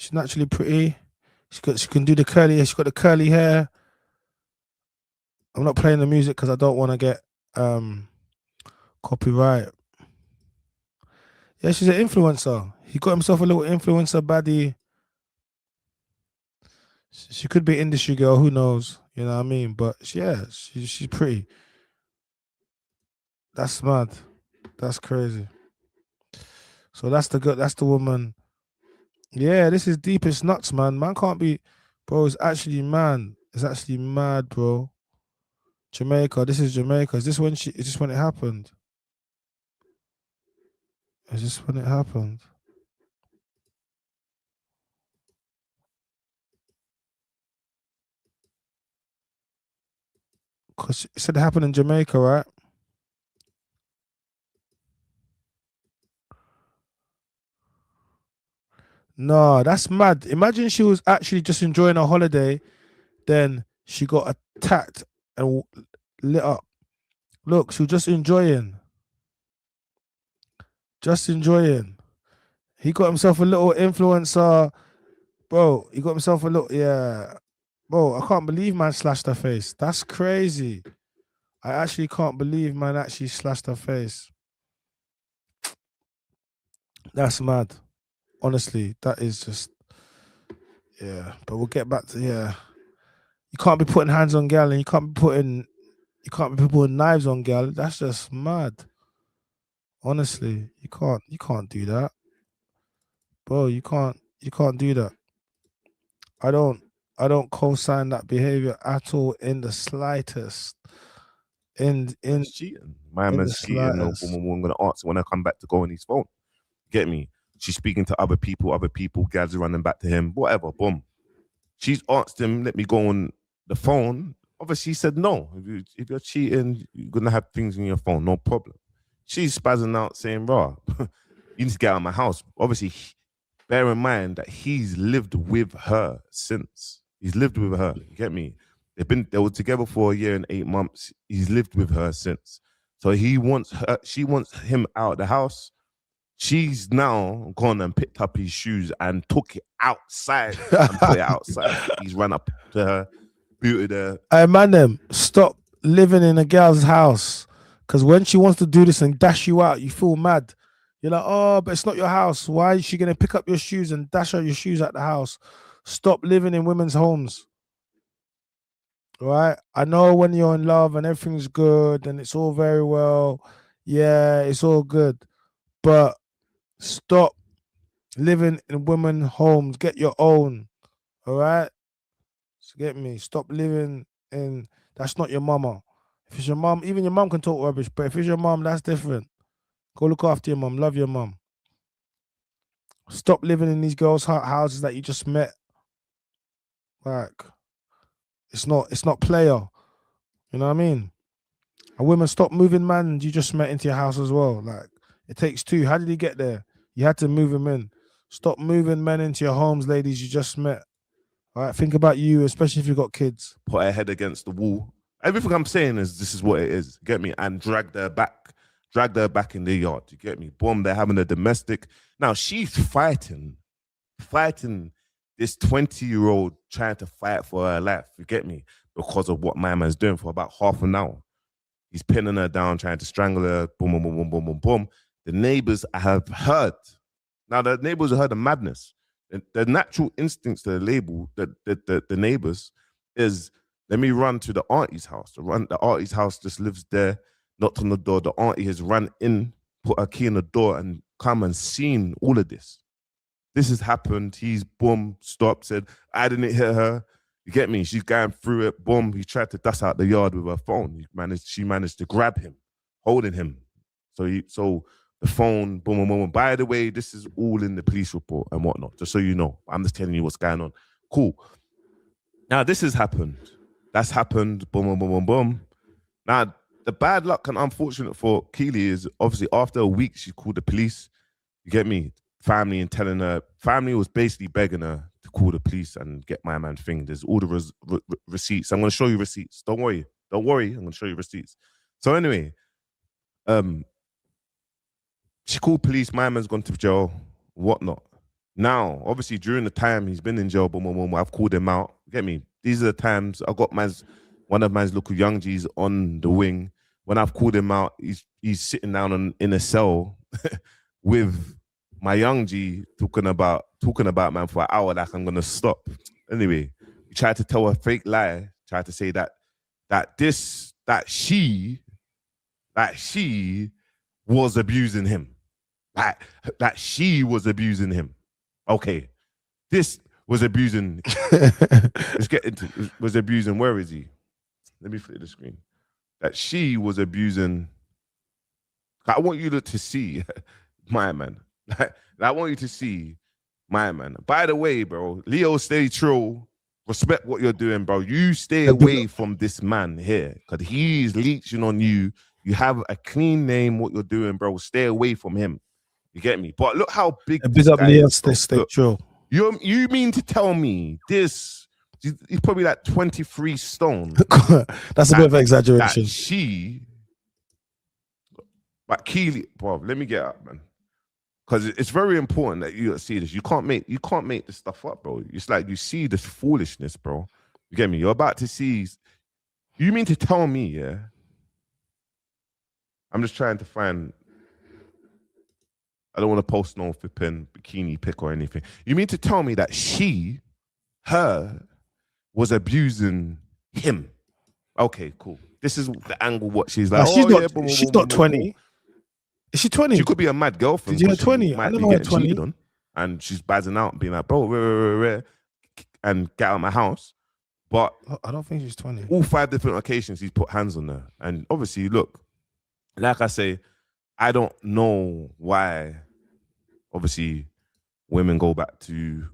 She's naturally pretty. She can do the curly. She's got the curly hair. I'm not playing the music because I don't want to get copyright. Yeah, she's an influencer. He got himself a little influencer baddie. She could be industry girl. Who knows? You know what I mean? But yeah, she's pretty. That's mad. That's crazy. So that's the woman. Yeah, this is deep. It's nuts, man. Man can't be, bro. It's actually man. It's actually mad, bro. Jamaica. This is Jamaica. Is this when is this when it happened? Is this when it happened? Because it said it happened in Jamaica, right? No, that's mad. Imagine she was actually just enjoying her holiday, then she got attacked and lit up. Look, she was just enjoying. Just enjoying. He got himself a little influencer. Bro, he got himself a little, yeah. Bro, I can't believe man slashed her face. That's crazy. I actually can't believe man actually slashed her face. That's mad. Honestly, that is just, yeah. But we'll get back to, yeah. You can't be putting hands on gal and you can't be putting knives on gal. That's just mad. Honestly, you can't do that. Bro, you can't do that. I don't co-sign that behavior at all in the slightest. It's cheating. My man's cheating. No woman gonna answer when I come back to go on his phone. Get me? She's speaking to other people, guys are running back to him, whatever, boom. She's asked him, let me go on the phone. Obviously, he said no. If you're cheating, you're gonna have things in your phone, no problem. She's spazzing out saying, raw, you need to get out of my house. Obviously, bear in mind that he's lived with her since. He's lived with her. You get me? They were together for a year and 8 months. He's lived with her since. So she wants him out of the house. She's now gone and picked up his shoes and took it outside and put it outside. He's run up to her, booted her. Hey man, them stop living in a girl's house. Because when she wants to do this and dash you out, you feel mad. You're like, oh, but it's not your house. Why is she going to pick up your shoes and dash out your shoes at the house? Stop living in women's homes. Right? I know when you're in love and everything's good and it's all very well. Yeah, it's all good. But stop living in women's homes. Get your own. All right? So get me. Stop living in, that's not your mama. If it's your mom, even your mom can talk rubbish, but if it's your mom, that's different. Go look after your mom. Love your mom. Stop living in these girls' houses that you just met. Like, it's not player. You know what I mean? And women, stop moving man you just met into your house as well. Like, it takes two. How did he get there? You had to move him in. Stop moving men into your homes, ladies you just met. All right, think about you, especially if you've got kids. Put her head against the wall. Everything I'm saying is this is what it is. Get me? And dragged her back in the yard. You get me? Boom, they're having a domestic. Now she's fighting this 20-year-old trying to fight for her life. You get me? Because of what my man's doing for about half an hour. He's pinning her down, trying to strangle her. Boom, boom, boom, boom, boom, boom, boom. The neighbors have heard. Now the neighbors have heard the madness. The natural instincts to the neighbors is, let me run to the auntie's house. The auntie's house just lives there, knocked on the door. The auntie has run in, put her key in the door and come and seen all of this. This has happened. He's boom, stopped, said, I didn't hit her. You get me? She's going through it. Boom, he tried to dust out the yard with her phone. She managed to grab him, holding him. So the phone, boom, boom, boom. By the way, this is all in the police report and whatnot, just so you know. I'm just telling you what's going on. Cool. Now, this has happened. That's happened. Boom, boom, boom, boom, boom. Now, the bad luck and unfortunate for Keely is, obviously, after a week, she called the police. You get me? Family and telling her, family was basically begging her to call the police and get my man thing. There's all the receipts. I'm going to show you receipts. Don't worry. I'm going to show you receipts. So anyway, she called police. My man's gone to jail, whatnot. Now, obviously, during the time he's been in jail, boom, boom, boom, I've called him out. Get me? These are the times I got one of man's local young G's on the wing. When I've called him out, he's sitting down in a cell with my young G talking about man for an hour like I'm gonna stop. Anyway, he tried to tell a fake lie, tried to say that she was abusing him. That she was abusing him. Okay. This was abusing. Let's get into was abusing. Where is he? Let me flip the screen. That she was abusing. I want you to see my man. I want you to see my man. By the way, bro, Leo, stay true. Respect what you're doing, bro. You stay away from this man here because he's leeching on you. You have a clean name, what you're doing, bro. Stay away from him. You get me? But look how big this guy is. Stay true. You mean to tell me he's probably like 23 stone. That's a bit of an exaggeration. But Keely, bro, let me get up, man. Because it's very important that you see this. You can't make this stuff up, bro. It's like you see this foolishness, bro. You get me? You're about to see. You mean to tell me, yeah? I'm just trying to find. I don't want to post no flipping bikini pic or anything. You mean to tell me that her, was abusing him? Okay, cool. This is the angle. What she's like. She's not 20. Is she 20? She could be a mad girlfriend. Did you hear 20? I never heard 20. On, and she's bazzing out and being like, bro, and get out of my house. But I don't think she's 20. All 5 different occasions he's put hands on her. And obviously, look, like I say, I don't know why, obviously, women go back to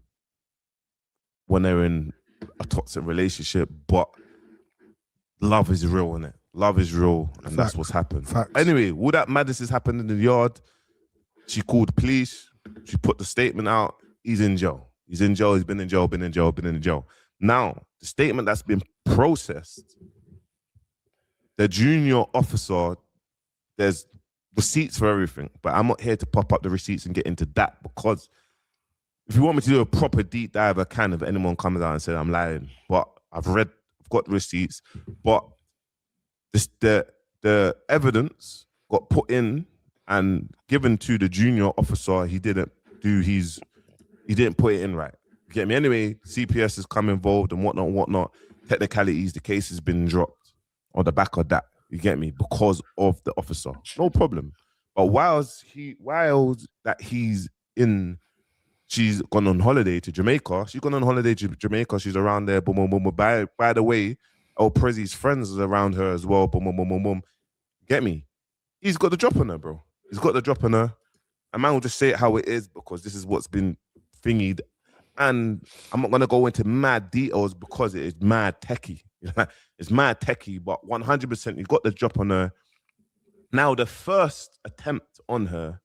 when they're in a toxic relationship, but love is real, innit? Love is real, and that's what's happened. Facts. Anyway, all that madness has happened in the yard. She called the police. She put the statement out. He's in jail. He's in jail. He's been in jail, been in jail, been in jail. Now, the statement that's been processed, the junior officer, there's receipts for everything, but I'm not here to pop up the receipts and get into that, because if you want me to do a proper deep dive, I can if anyone comes out and says I'm lying. But I've got receipts, but the evidence got put in and given to the junior officer. He didn't put it in right. You get me? Anyway, CPS has come involved and whatnot. Technicalities, the case has been dropped on the back of that. You get me? Because of the officer. No problem. But while she's gone on holiday to Jamaica. She's gone on holiday to Jamaica. She's around there. Boom, boom, boom, boom. By the way, El Prezzi's friends is around her as well. Boom, boom, boom, boom, boom. Get me? He's got the drop on her, bro. He's got the drop on her. A man will just say it how it is because this is what's been thingied. And I'm not going to go into mad details because it is mad techie. It's mad techie, but 100% he got the drop on her. Now, the first attempt on her,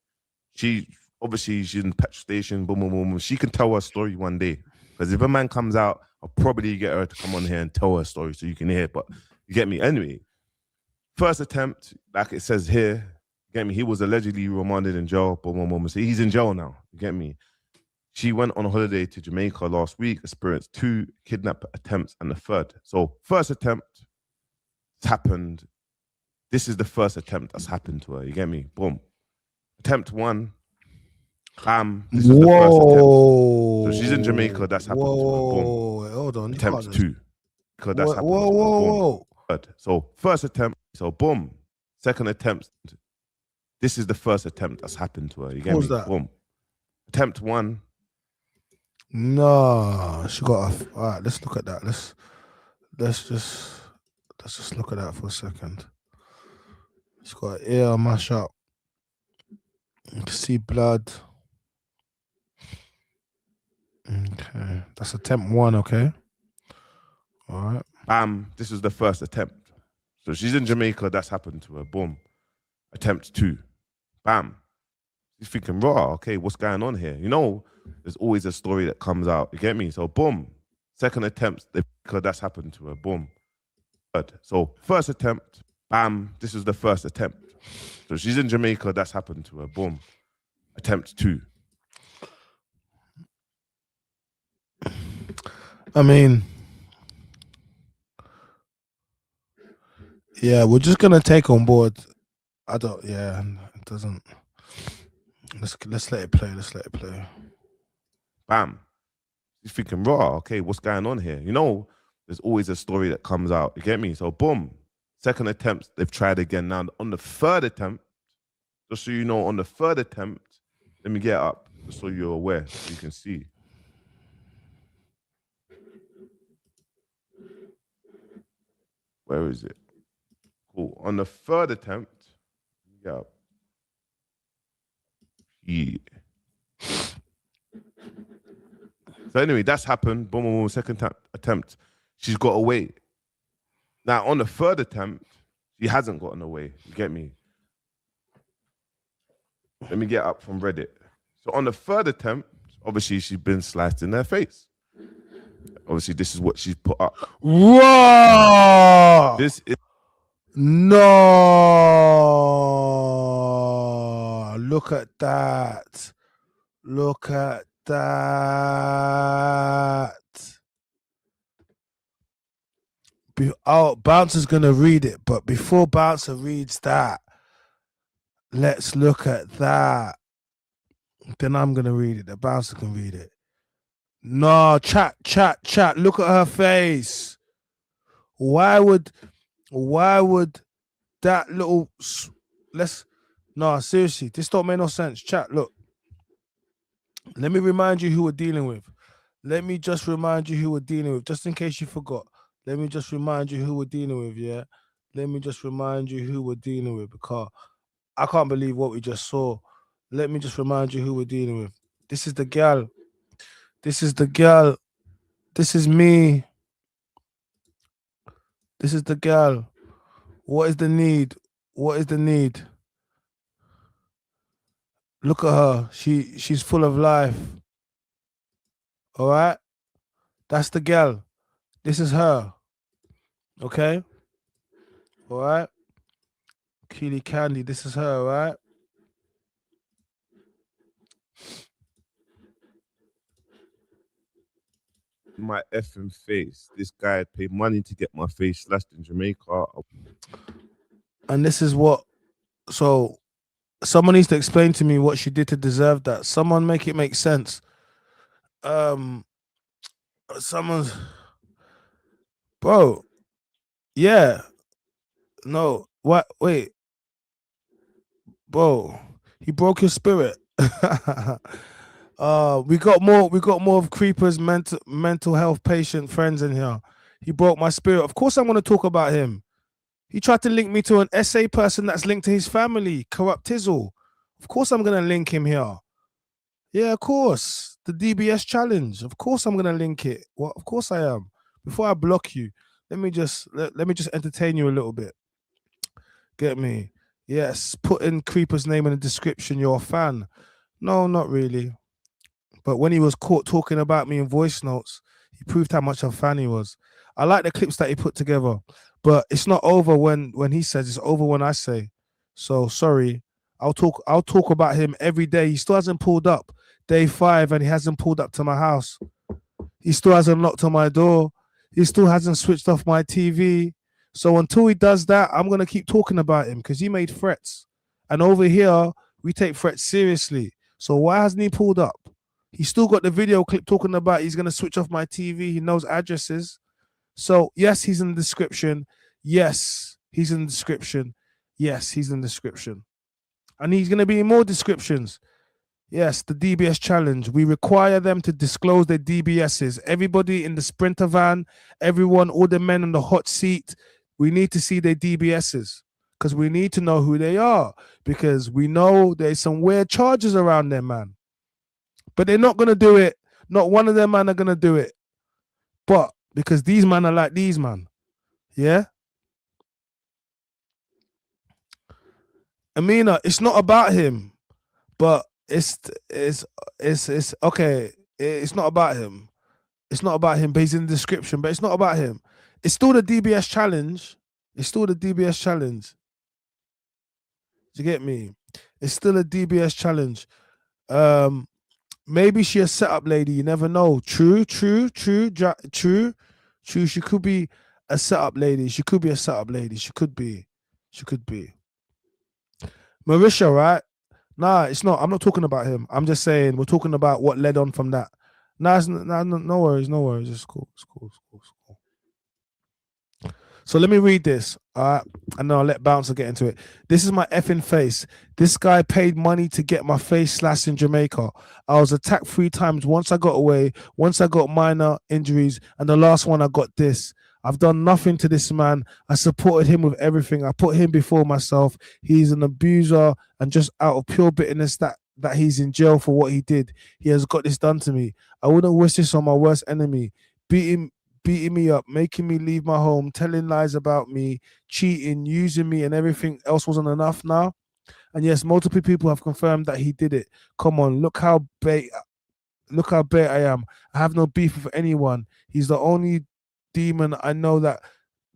she's in the petrol station, boom, boom, boom. She can tell her story one day. Because if a man comes out, I'll probably get her to come on here and tell her story so you can hear. But you get me? Anyway, first attempt, like it says here, you get me? He was allegedly remanded in jail, boom, boom, boom. So he's in jail now. You get me? She went on a holiday to Jamaica last week, experienced 2 kidnap attempts and the 3rd. So first attempt happened. This is the first attempt that's happened to her. You get me? Boom. Attempt 1. Bam. This is the first attempt. So she's in Jamaica. That's happened to her. Boom. Hold on. Attempt 2. Because that's happened to her. Boom. Third. So first attempt. So boom. Second attempt. This is the first attempt that's happened to her. You get me? That? Boom. Attempt 1. No, she got off. All right, let's look at that. Let's just look at that for a second. She's got an ear mash up. You can see blood. Okay, that's attempt 1. Okay. All right. Bam. This is the first attempt. So she's in Jamaica. That's happened to her. Boom. Attempt 2. Bam. She's thinking, raw. Okay, what's going on here? You know, there's always a story that comes out. You get me? So boom. Second attempt. That's happened to her. Boom. Third. So first attempt. Bam. This is the first attempt. So she's in Jamaica. That's happened to her. Boom. Attempt 2. I mean, yeah, we're just gonna take on board. I don't. Yeah, it doesn't. Let's let it play. Let's let it play. Bam. You're thinking, raw. Okay, what's going on here? You know, there's always a story that comes out. You get me? So boom. Second attempt, they've tried again. Now on the third attempt, just so you know, on the third attempt, let me get up just so you're aware, so you can see. Where is it? Cool. On the third attempt, yeah. Yeah. So anyway, that's happened. Boom, boom, boom. Second attempt, she's got away. Now on the third attempt, she hasn't gotten away. You get me? Let me get up from Reddit. So on the third attempt, obviously she's been sliced in her face. Obviously, this is what she's put up. Whoa! This is no. Look at that. Look at that. Oh, Bouncer's gonna read it, but before Bouncer reads that, let's look at that. Then I'm gonna read it. The Bouncer can read it. No, chat. Look at her face. Why would that little? No, seriously, this don't make no sense. Chat, look. Let me remind you who we're dealing with. Let me just remind you who we're dealing with, just in case you forgot. Let me just remind you who we're dealing with, yeah? Let me just remind you who we're dealing with, because I can't believe what we just saw. Let me just remind you who we're dealing with. This is the gal. This is the gal. This is me. This is the gal. What is the need? What is the need? Look at her. She's full of life. All right? That's the gal. This is her. Okay? All right? Keely Candy, this is her, all right? my effing face. This guy paid money to get my face slashed in Jamaica. And this is what, so someone needs to explain to me what she did to deserve that. Someone make it make sense. Someone's, bro, yeah, no, what, wait, bro, he broke your spirit. We got more of Creeper's mental health patient friends in here. He broke my spirit. Of course I'm going to talk about him. He tried to link me to an SA person that's linked to his family, Corrupt Tizzle. Of course I'm going to link him here. Yeah, of course. The DBS challenge. Of course I'm going to link it. Well, of course I am. Before I block you, let me just entertain you a little bit. Get me? Yes, put in Creeper's name in the description. You're a fan. No, not really. But when he was caught talking about me in voice notes, he proved how much of a fan he was. I like the clips that he put together, but it's not over when he says, it's over when I say. So sorry. I'll talk about him every day. He still hasn't pulled up. Day 5 and he hasn't pulled up to my house. He still hasn't knocked on my door. He still hasn't switched off my TV. So until he does that, I'm going to keep talking about him because he made threats. And over here, we take threats seriously. So why hasn't he pulled up? He's still got the video clip talking about he's going to switch off my TV. He knows addresses. So yes, he's in the description. Yes, he's in the description. Yes, he's in the description. And he's going to be in more descriptions. Yes, the DBS challenge. We require them to disclose their DBSs. Everybody in the Sprinter van, everyone, all the men on the hot seat, we need to see their DBSs because we need to know who they are because we know there's some weird charges around them, man. But they're not going to do it. Not one of them man are going to do it. But because these men are like these, man. Yeah? Amina, it's not about him. But it's okay. It's not about him. It's not about him, but he's in the description. But it's not about him. It's still the DBS challenge. It's still the DBS challenge. Do you get me? It's still a DBS challenge. Maybe she a setup lady. You never know. True. She could be a setup lady. She could be a setup lady. She could be. Marisha, right? Nah, it's not. I'm not talking about him. I'm just saying we're talking about what led on from that. Nah, no worries. It's cool. So let me read this, and then I'll let Bouncer get into it. This is my effing face. This guy paid money to get my face slashed in Jamaica. I was attacked 3 times. Once I got away, once I got minor injuries, and the last one I got this. I've done nothing to this man. I supported him with everything. I put him before myself. He's an abuser, and just out of pure bitterness that he's in jail for what he did, he has got this done to me. I wouldn't wish this on my worst enemy. Beating me up, making me leave my home, telling lies about me, cheating, using me, and everything else wasn't enough now. And yes, multiple people have confirmed that he did it. Come on, look how bait I am. I have no beef with anyone. He's the only demon I know that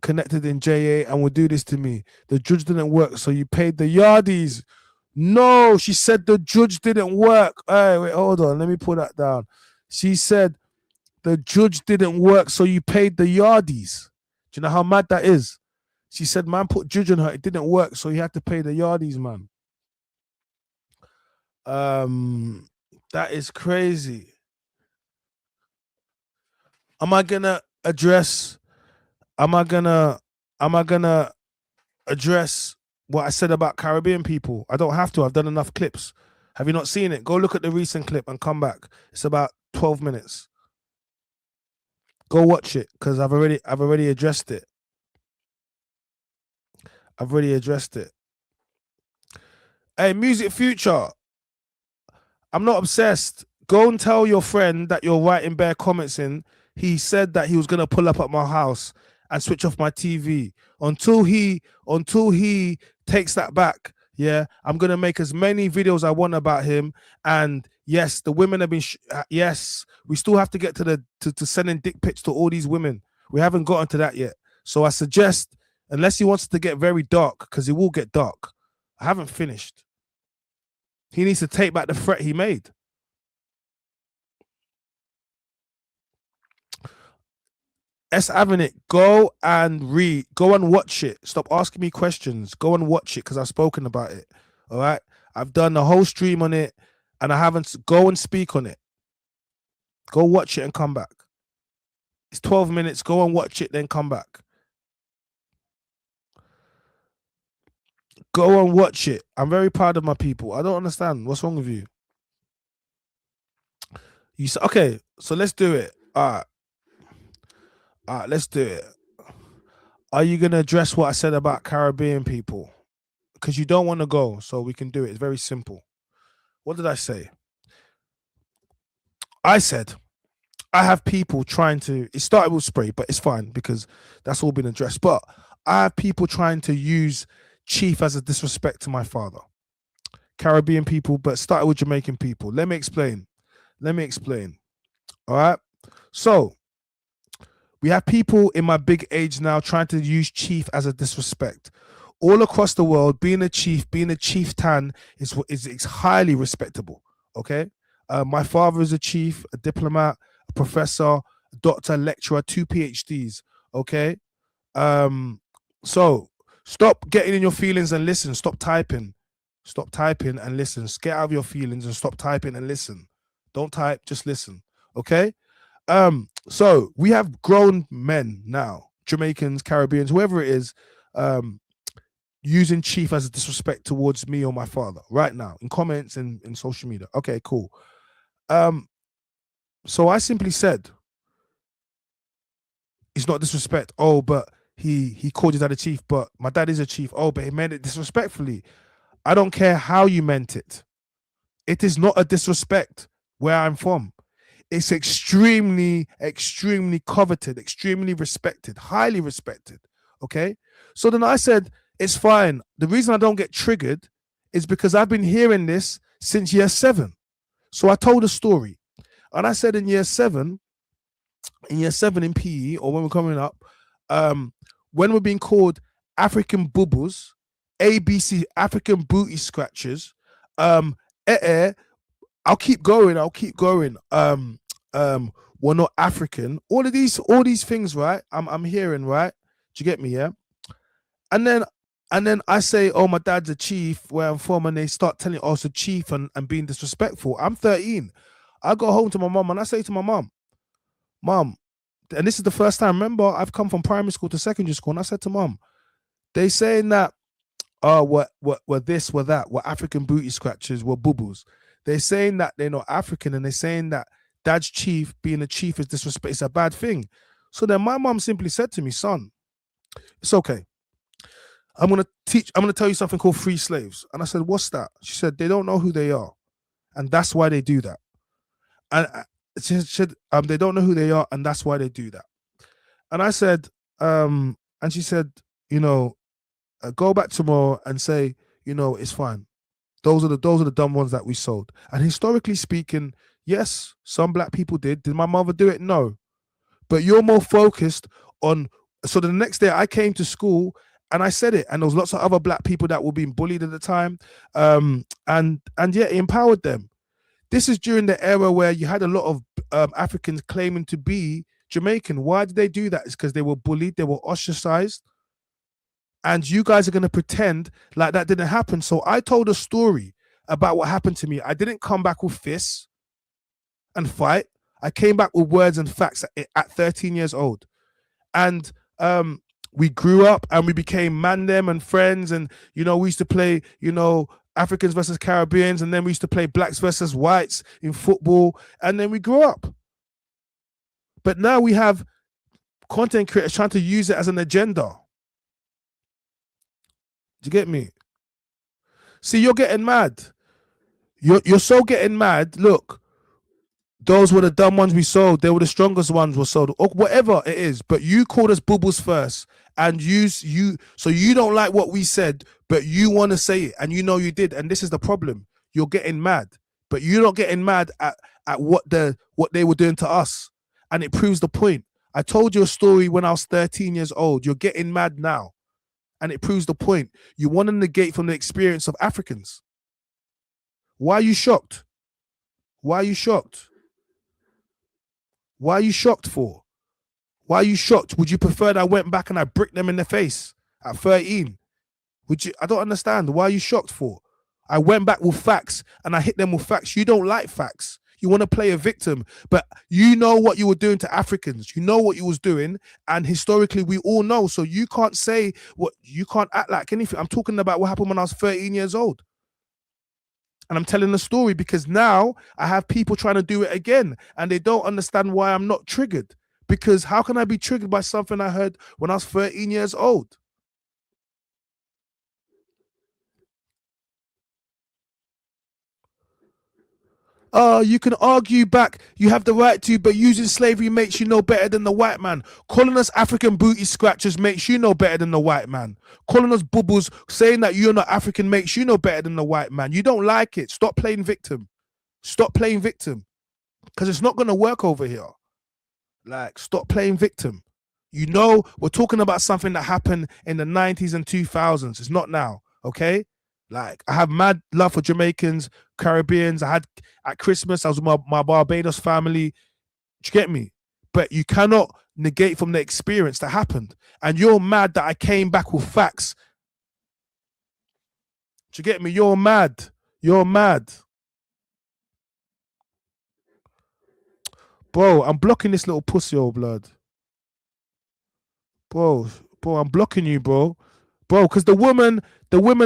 connected in JA and would do this to me. The judge didn't work, so you paid the yardies. No, she said the judge didn't work. Hey, wait, hold on. Let me pull that down. She said the judge didn't work, so you paid the yardies. Do you know how mad that is? She said, man, put judge on her. It didn't work, so you had to pay the yardies, man. That is crazy. Am I gonna address what I said about Caribbean people? I don't have to. I've done enough clips. Have you not seen it? Go look at the recent clip and come back. It's about 12 minutes. Go watch it, because I've already addressed it. Hey, Music Future. I'm not obsessed. Go and tell your friend that you're writing bare comments in. He said that he was gonna pull up at my house and switch off my TV. Until he takes that back, yeah, I'm gonna make as many videos I want about him. And yes, the women have been. Yes, we still have to get to sending dick pics to all these women. We haven't gotten to that yet. So I suggest, unless he wants to get very dark, because he will get dark. I haven't finished. He needs to take back the threat he made. S. Avenit, go and watch it. Stop asking me questions. Go and watch it, because I've spoken about it. All right. I've done the whole stream on it, and I haven't. Go and speak on it. Go watch it and come back. It's 12 minutes. Go and watch it, then come back. Go and watch it. I'm very proud of my people. I don't understand. What's wrong with you? You say, okay, so let's do it. All right, let's do it. Are you going to address what I said about Caribbean people? Because you don't want to go, so we can do it. It's very simple. What did I say? I said, I have people trying to, it started with spray, but it's fine because that's all been addressed. But I have people trying to use Chief as a disrespect to my father. Caribbean people, but started with Jamaican people. Let me explain. All right. So we have people in my big age now trying to use Chief as a disrespect. All across the world, being a chieftain is highly respectable. Okay. My father is a chief, a diplomat, a professor, a doctor, lecturer, 2 PhDs. Okay. So stop getting in your feelings and listen. Stop typing and listen. Get out of your feelings and stop typing and listen. Don't type, just listen. Okay. So we have grown men now, Jamaicans, Caribbeans, whoever it is, using Chief as a disrespect towards me or my father right now in comments and in social media. Okay, cool. So I simply said, it's not disrespect. Oh, but he called his dad a chief, but my dad is a chief. Oh, but he meant it disrespectfully. I don't care how you meant it. It is not a disrespect where I'm from. It's extremely, extremely coveted, extremely respected, highly respected. Okay. So then I said, it's fine. The reason I don't get triggered is because I've been hearing this since year 7. So I told a story. And I said in year 7 in PE, or when we're coming up, when we're being called African bubbles, ABC, African booty scratchers, I'll keep going. We're not African. All these things, right? I'm hearing, right? Do you get me? Yeah. And then I say, oh, my dad's a chief where I'm from, and they start telling us a chief and being disrespectful. I'm 13. I go home to my mom and I say to my mom, and this is the first time. Remember, I've come from primary school to secondary school, and I said to mom, they saying that, what this, what that, what African booty scratchers, what bubbles. They're saying that they're not African, and they're saying that dad's chief being a chief is disrespect. It's a bad thing. So then my mom simply said to me, son, it's okay. I'm gonna tell you something called free slaves. And I said, what's that? She said, they don't know who they are, and that's why they do that. And she said, they don't know who they are, and that's why they do that. And I said, and she said, go back tomorrow and say, it's fine. Those are the dumb ones that we sold. And historically speaking, yes, some black people did. Did my mother do it? No. But you're more focused on. So the next day I came to school and I said it, and there was lots of other black people that were being bullied at the time, and yeah, it empowered them. This is during the era where you had a lot of Africans claiming to be Jamaican. Why did they do that? It's because they were bullied, they were ostracized, and you guys are going to pretend like that didn't happen. So I told a story about what happened to me. I didn't come back with fists and fight. I came back with words and facts at 13 years old. And we grew up and we became man them and friends, and we used to play Africans versus Caribbeans, and then we used to play blacks versus whites in football, and then we grew up. But now we have content creators trying to use it as an agenda. Do you get me? See, you're getting mad. You're so getting mad. Look, those were the dumb ones we sold. They were the strongest ones were sold, or whatever it is. But you called us bubbles first, and so you don't like what we said, but you want to say it, and you did. And this is the problem. You're getting mad, but you're not getting mad at what they were doing to us, and it proves the point. I told you a story when I was 13 years old. You're getting mad now, and it proves the point. You want to negate from the experience of Africans. Why are you shocked? Why are you shocked? Why are you shocked for? Why are you shocked? Would you prefer that I went back and I bricked them in the face at 13? Would you? I don't understand. Why are you shocked for? I went back with facts and I hit them with facts. You don't like facts. You want to play a victim, but you know what you were doing to Africans. You know what you was doing, and historically we all know. So you can't say what, you can't act like anything. I'm talking about what happened when I was 13 years old. And I'm telling the story because now I have people trying to do it again, and they don't understand why I'm not triggered. Because how can I be triggered by something I heard when I was 13 years old? You can argue back, you have the right to, but using slavery makes you no better than the white man. Calling us African booty scratchers makes you no better than the white man. Calling us bubbles, saying that you're not African makes you no better than the white man. You don't like it. Stop playing victim. Stop playing victim. Because it's not going to work over here. Like, stop playing victim. We're talking about something that happened in the 90s and 2000s. It's not now, okay? Like, I have mad love for Jamaicans, Caribbeans. I had at Christmas, I was with my Barbados family. Do you get me? But you cannot negate from the experience that happened. And you're mad that I came back with facts. Do you get me? You're mad. You're mad. Bro, I'm blocking this little pussy, old blood. Bro, I'm blocking you, bro. Bro, because the women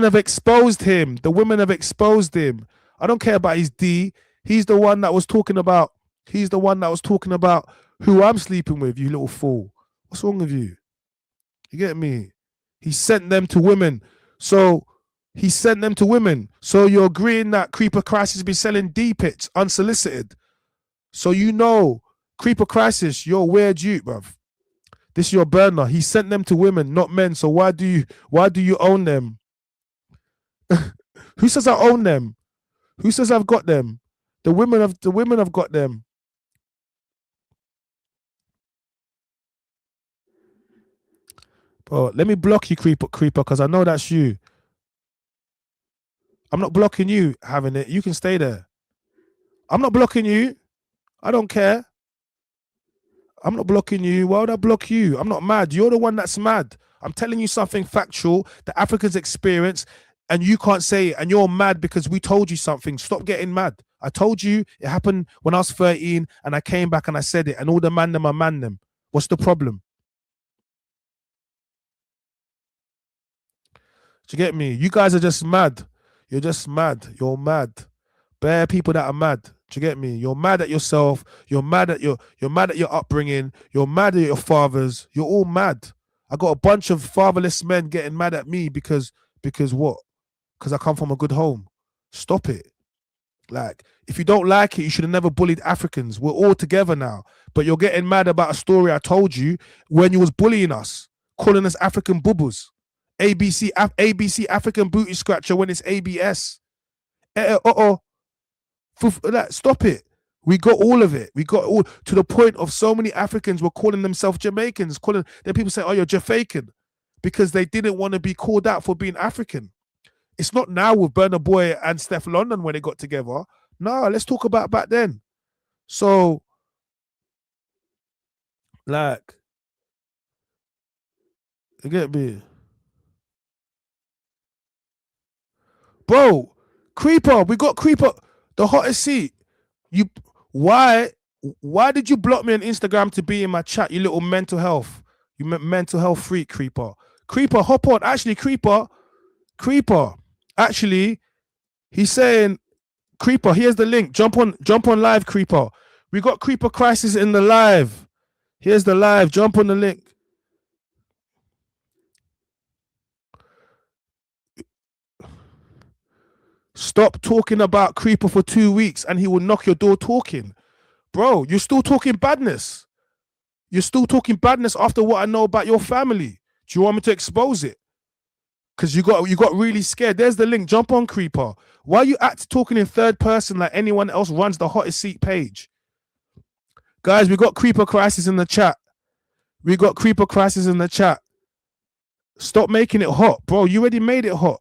have exposed him. The women have exposed him. I don't care about his D. He's the one that was talking about who I'm sleeping with, you little fool. What's wrong with you? You get me? He sent them to women. So you're agreeing that Creeper Crisis be selling D pits unsolicited. So Creeper Crisis, you're a weird dude, bruv. This is your burner. He sent them to women, not men. So why do you own them? Who says I own them? Who says I've got them? The women have got them. Bro, let me block you, creeper, because I know that's you. I'm not blocking you having it. You can stay there. I'm not blocking you. I don't care. I'm not blocking you. Why would I block you? I'm not mad. You're the one that's mad. I'm telling you something factual that Africans experience, and you can't say it, and you're mad because we told you something. Stop getting mad. I told you it happened when I was 13, and I came back and I said it, and all the man them are man them. What's the problem? Do you get me? You guys are just mad. You're just mad. You're mad. Bare people that are mad. Do you get me? You're mad at yourself. You're mad at your upbringing. You're mad at your fathers. You're all mad. I got a bunch of fatherless men getting mad at me because what? Because I come from a good home. Stop it. Like, if you don't like it, you should have never bullied Africans. We're all together now. But you're getting mad about a story I told you when you was bullying us, calling us African bubbles. ABC African booty scratcher when it's ABS. Stop it. We got all of it. We got all to the point of so many Africans were calling themselves Jamaicans. Then people say, "Oh, you're Jafaican," because they didn't want to be called out for being African. It's not now with Burna Boy and Steph London when they got together. No, let's talk about back then. So, like, you get me, bro? Creeper, we got Creeper, the hottest seat. Why did you block me on Instagram to be in my chat, you little mental health freak? Creeper, hop on. Actually, Creeper, actually, he's saying, Creeper, here's the link. Jump on live, Creeper. We got Creeper Crisis in the live. Here's the live. Jump on the link. Stop talking about Creeper for 2 weeks and he will knock your door talking. Bro, you're still talking badness. You're still talking badness after what I know about your family. Do you want me to expose it? Because you got really scared. There's the link. Jump on, Creeper. Why are you talking in third person like anyone else runs the hottest seat page? Guys, we got Creeper Crisis in the chat. Stop making it hot, bro. You already made it hot.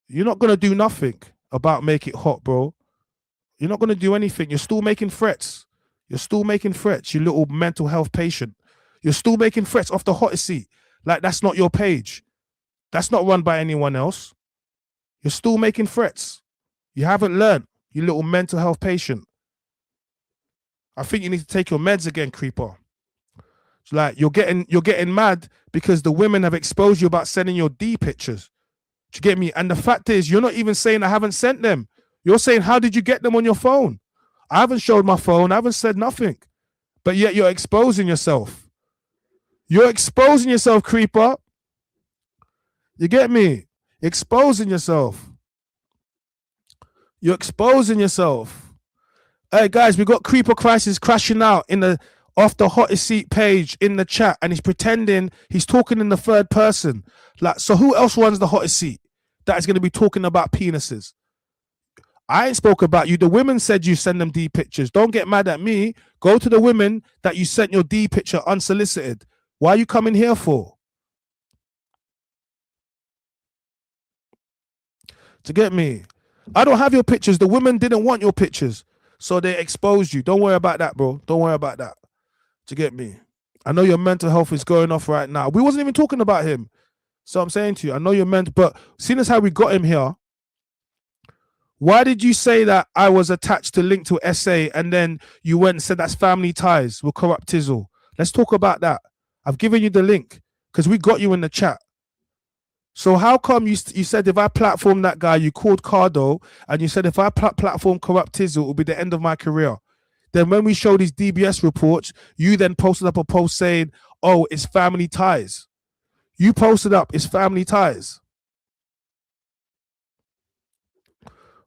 You're not going to do nothing about make it hot, bro. You're not going to do anything. You're still making threats. You little mental health patient. You're still making threats off the hottest seat. Like, that's not your page. That's not run by anyone else. You're still making threats. You haven't learned, you little mental health patient. I think you need to take your meds again, Creeper. It's like you're getting mad because the women have exposed you about sending your D pictures. Do you get me? And the fact is, you're not even saying I haven't sent them. You're saying, how did you get them on your phone? I haven't showed my phone. I haven't said nothing. But yet you're exposing yourself. You're exposing yourself, Creeper. You get me? Exposing yourself. You're exposing yourself. Hey, guys, we got Creeper Crisis crashing out off the hottest seat page in the chat, and he's pretending he's talking in the third person. Like, so who else runs the hottest seat that is going to be talking about penises? I ain't spoke about you. The women said you send them D pictures. Don't get mad at me. Go to the women that you sent your D picture unsolicited. Why are you coming here for? To get me? I don't have your pictures. The women didn't want your pictures, so they exposed you. Don't worry about that, bro. Don't worry about that. To get me? I know your mental health is going off right now. We wasn't even talking about him. So I'm saying to you, I know you're meant, but seeing as how we got him here, why did you say that I was attached to link to SA and then you went and said that's family ties with Corrupt Tizzle? Let's talk about that. I've given you the link because we got you in the chat. So how come you said if I platform that guy, you called Cardo, and you said if I platform Corrupt Tizzle, it will be the end of my career. Then when we showed these DBS reports, you then posted up a post saying, oh, it's family ties. You posted up, it's family ties.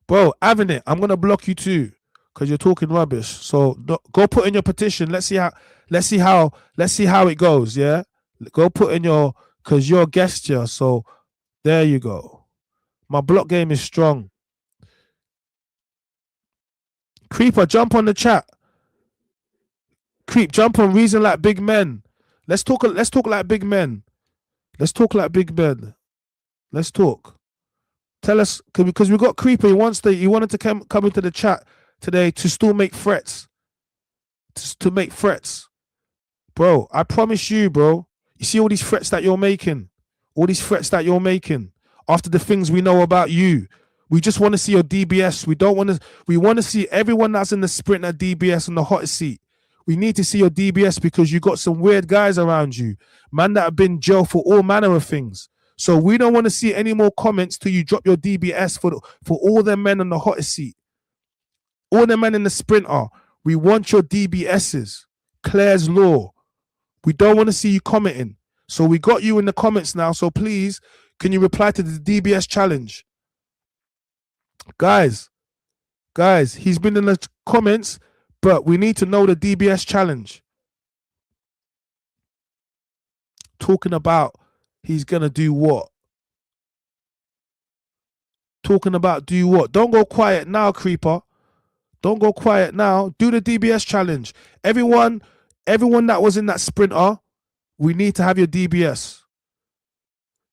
Bro, having it, I'm going to block you too because you're talking rubbish. So go put in your petition. Let's see how it goes, yeah? Go put in because you're a guest here. So there you go. My block game is strong. Creeper, jump on the chat. Creep, jump on Reason Like Big Men. Let's talk like big men. Let's talk like big men. Let's talk. Tell us, because we got Creeper. He wanted to come into the chat today to still make threats. To make threats. Bro, I promise you, bro. You see all these threats that you're making? All these threats that you're making after the things we know about you. We just want to see your DBS. We want to see everyone that's in the sprint at DBS on the hottest seat. We need to see your DBS because you got some weird guys around you, man, that have been jail for all manner of things. So we don't want to see any more comments till you drop your DBS for all them men on the hottest seat. All the men in the sprinter. We want your DBSs. Clare's Law. We don't want to see you commenting. So we got you in the comments now. So please, can you reply to the DBS challenge? Guys, he's been in the comments, but we need to know the DBS challenge. Talking about he's going to do what? Talking about do what? Don't go quiet now, creeper. Don't go quiet now. Do the DBS challenge. Everyone that was in that sprinter, we need to have your DBS.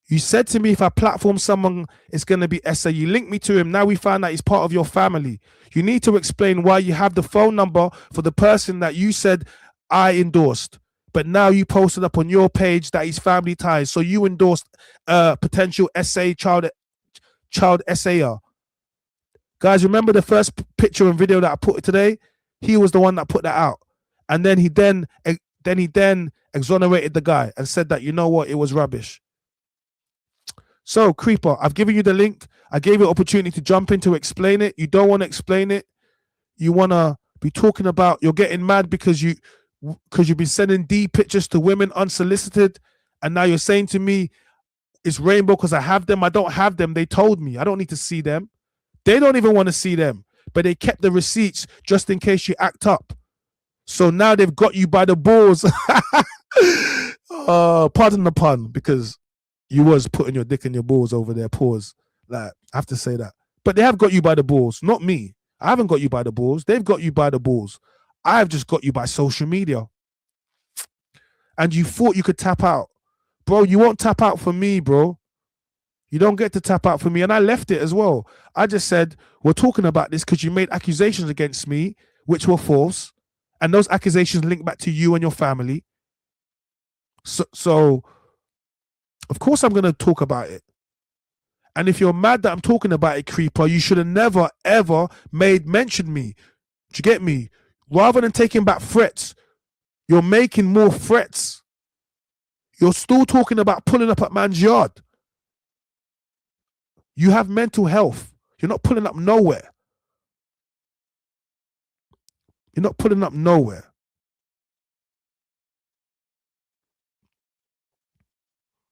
You said to me, if I platform someone, it's going to be SA. You linked me to him. Now we found out he's part of your family. You need to explain why you have the phone number for the person that you said I endorsed. But now you posted up on your page that he's family ties. So you endorsed potential SA child SAer. Guys, remember the first picture and video that I put today? He was the one that put that out. And then he exonerated the guy and said that, you know what, it was rubbish. So, Creeper, I've given you the link. I gave you an opportunity to jump in to explain it. You don't want to explain it. You want to be talking about, you're getting mad because you've been sending D pictures to women unsolicited. And now you're saying to me, it's rainbow because I have them. I don't have them. They told me. I don't need to see them. They don't even want to see them. But they kept the receipts just in case you act up. So now they've got you by the balls. Pardon the pun, because you was putting your dick in your balls over there. Pause. Like, I have to say that. But they have got you by the balls, not me. I haven't got you by the balls. They've got you by the balls. I've just got you by social media. And you thought you could tap out. Bro, you won't tap out for me, bro. You don't get to tap out for me. And I left it as well. I just said, we're talking about this because you made accusations against me, which were false. And those accusations link back to you and your family. So of course I'm going to talk about it. And if you're mad that I'm talking about it, creeper, you should have never, ever mentioned me. Do you get me? Rather than taking back threats, you're making more threats. You're still talking about pulling up at man's yard. You have mental health. You're not pulling up nowhere. You're not pulling up nowhere.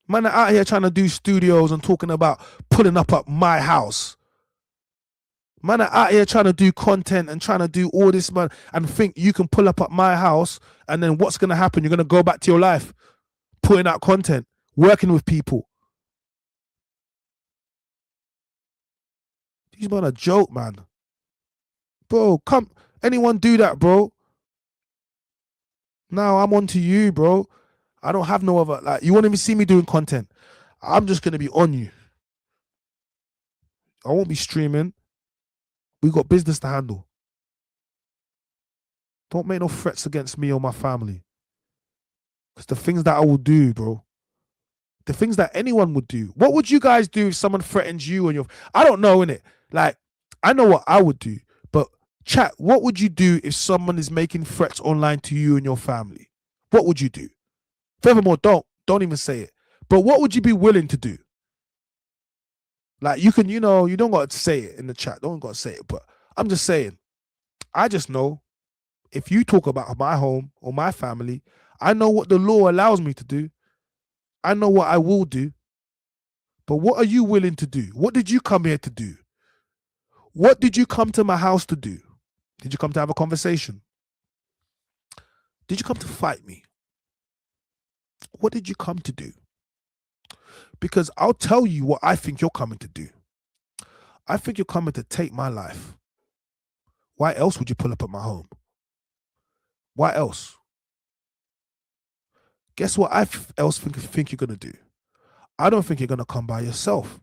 Man are out here trying to do studios and talking about pulling up at my house. Man are out here trying to do content and trying to do all this, man, and think you can pull up at my house and then what's going to happen? You're going to go back to your life, putting out content, working with people. These men are a joke, man. Bro, come. Anyone do that, bro? Now I'm on to you, bro. I don't have no other, like, you won't even see me doing content. I'm just going to be on you. I won't be streaming. We got business to handle. Don't make no threats against me or my family. Because the things that I will do, bro, the things that anyone would do. What would you guys do if someone threatens you and your... I don't know, innit? Like, I know what I would do. But chat, what would you do if someone is making threats online to you and your family? What would you do? Furthermore, don't even say it. But what would you be willing to do? Like, you can, you don't got to say it in the chat. Don't got to say it. But I'm just saying, I just know if you talk about my home or my family, I know what the law allows me to do. I know what I will do. But what are you willing to do? What did you come here to do? What did you come to my house to do? Did you come to have a conversation? Did you come to fight me? What did you come to do? Because I'll tell you what I think you're coming to do. I think you're coming to take my life. Why else would you pull up at my home? Why else? Guess what I else think you're going to do? I don't think you're going to come by yourself.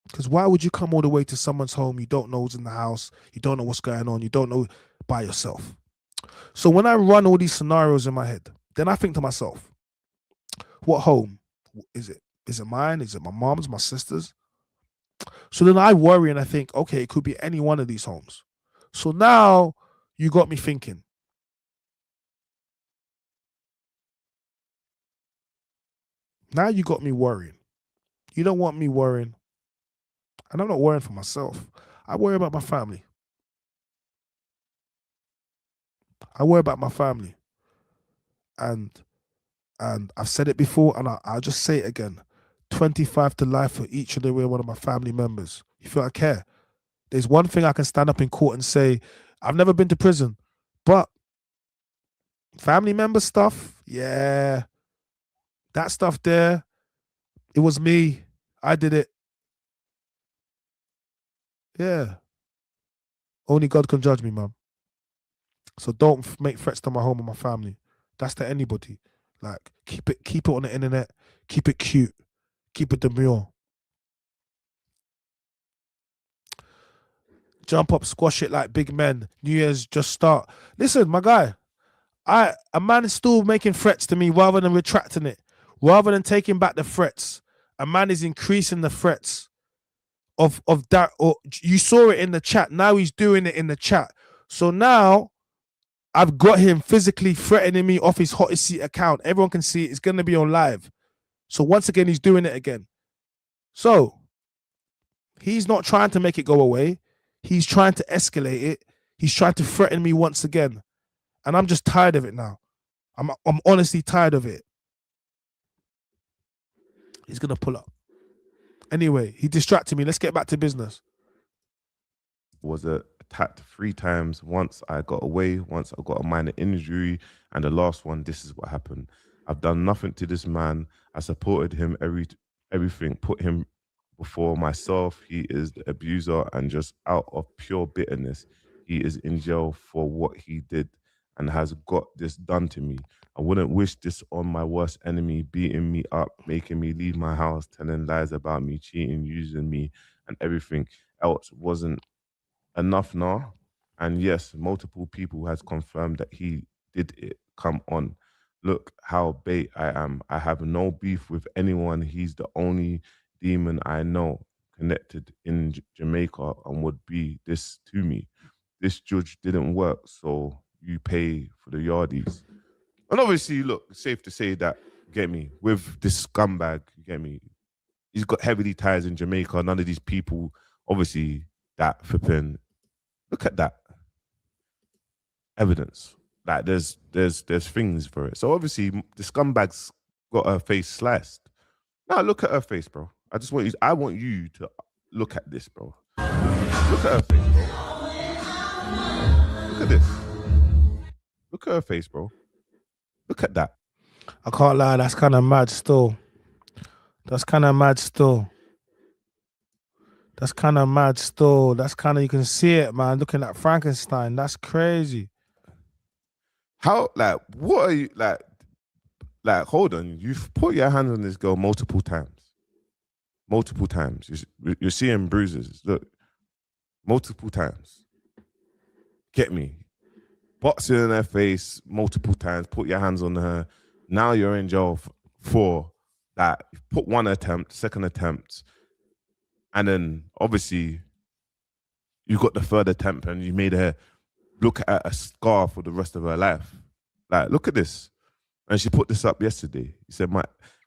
Because why would you come all the way to someone's home you don't know who's in the house, you don't know what's going on, you don't know, by yourself? So when I run all these scenarios in my head, then I think to myself, what home is it? Is it mine? Is it my mom's, my sister's? So then I worry and I think, okay, it could be any one of these homes. So now you got me thinking. Now you got me worrying. You don't want me worrying. And I'm not worrying for myself. I worry about my family. I worry about my family. And I've said it before, and I'll just say it again. 25 to life for each and every one of my family members. You feel I care? There's one thing I can stand up in court and say, I've never been to prison, but family member stuff, yeah, that stuff there, it was me. I did it. Yeah. Only God can judge me, man. So don't make threats to my home and my family. That's to anybody. Like, keep it on the internet. Keep it cute. Keep it demure. Jump up, squash it like big men. New Year's just start. Listen, my guy, a man is still making threats to me rather than retracting it. Rather than taking back the threats, a man is increasing the threats of that. Or you saw it in the chat. Now he's doing it in the chat. So now I've got him physically threatening me off his hottest seat account. Everyone can see it. It's going to be on live. So once again, he's doing it again. So he's not trying to make it go away. He's trying to escalate it. He's trying to threaten me once again. And I'm just tired of it now. I'm honestly tired of it. He's going to pull up. Anyway, he distracted me. Let's get back to business. Was attacked 3 times. Once I got away. Once I got a minor injury. And the last one, this is what happened. I've done nothing to this man. I supported him, everything, put him before myself. He is the abuser, and just out of pure bitterness, he is in jail for what he did and has got this done to me. I wouldn't wish this on my worst enemy, beating me up, making me leave my house, telling lies about me, cheating, using me, and everything else wasn't enough now. And yes, multiple people has confirmed that he did it. Come on. Look how bait I am. I have no beef with anyone. He's the only demon I know connected in Jamaica and would be this to me. This judge didn't work, so you pay for the yardies. And obviously, look, it's safe to say that, get me, with this scumbag, you get me, he's got heavily ties in Jamaica. None of these people, obviously, that flipping, look at that evidence. Like there's things for it. So obviously the scumbag's got her face sliced. Now look at her face, bro. I want you to look at this, bro. Look at her face, bro. Look at this. Look at her face, bro. Look at that. I can't lie, that's kind of mad still. That's kind of mad still. That's kind of mad still. That's kind of, you can see it, man. Looking at Frankenstein. That's crazy. How, like, what are you, like, hold on. You've put your hands on this girl multiple times. Multiple times. You're seeing bruises. Look, multiple times. Get me. Boxing in her face multiple times. Put your hands on her. Now you're in jail for that. You've put one attempt, second attempt. And then, obviously, you got the third attempt and you made her look at a scar for the rest of her life. Like, look at this. And she put this up yesterday.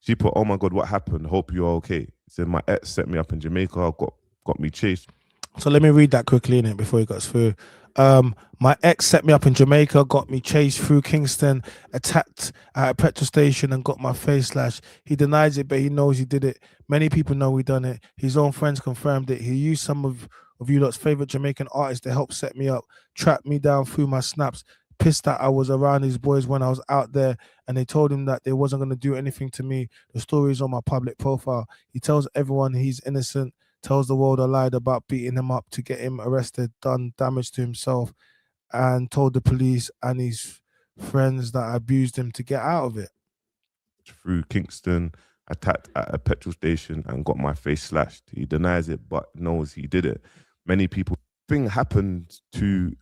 She put, oh my God, what happened? Hope you're okay. He said, my ex set me up in Jamaica, got me chased. So let me read that quickly in it before he goes through. My ex set me up in Jamaica, got me chased through Kingston, attacked at a petrol station and got my face slashed. He denies it, but he knows he did it. Many people know he done it. His own friends confirmed it. He used some of you lot's favorite Jamaican artists to help set me up, track me down through my snaps, pissed that I was around these boys when I was out there, and they told him that they wasn't going to do anything to me. The story is on my public profile. He tells everyone he's innocent, tells the world I lied about beating him up to get him arrested, done damage to himself, and told the police and his friends that I abused him to get out of it. Through Kingston attacked at a petrol station and got my face slashed. He denies it, but knows he did it. Many people. Thing happened to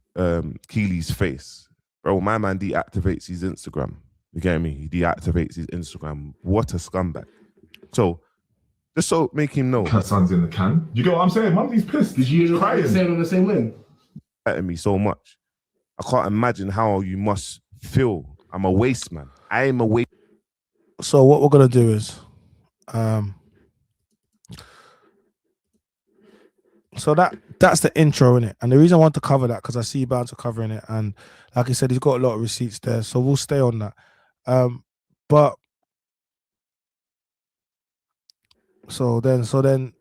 Keely's face. Bro, my man deactivates his Instagram. You get me? He deactivates his Instagram. What a scumbag. So, just so make him know. Son's in the can. You get what I'm saying? Mumsy's pissed. Did you crying? Saying on the same lane? Me so much. I can't imagine how you must feel. I'm a waste man. I am a waste. So what we're gonna do is, so that's the intro in it, and the reason I want to cover that because I see you bound to covering it, and like I said, he's got a lot of receipts there, so we'll stay on that. But so then.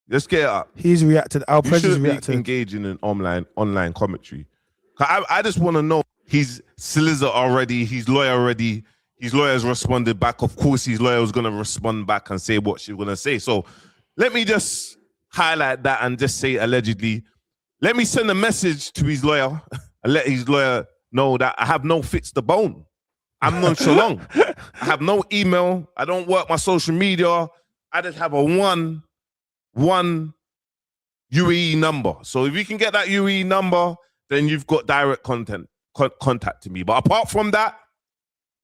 Let's get it up. He's reacted. Our president reacted. Engage in an online commentary. I just want to know. He's solicitor already. He's lawyer already. His lawyer's responded back. Of course, his lawyer was going to respond back and say what she's going to say. So let me just highlight that and just say allegedly. Let me send a message to his lawyer and let his lawyer know that I have no fits the bone. I'm nonchalant. I have no email. I don't work my social media. I just have a one UAE number. So if you can get that UAE number, then you've got direct contact to me. But apart from that,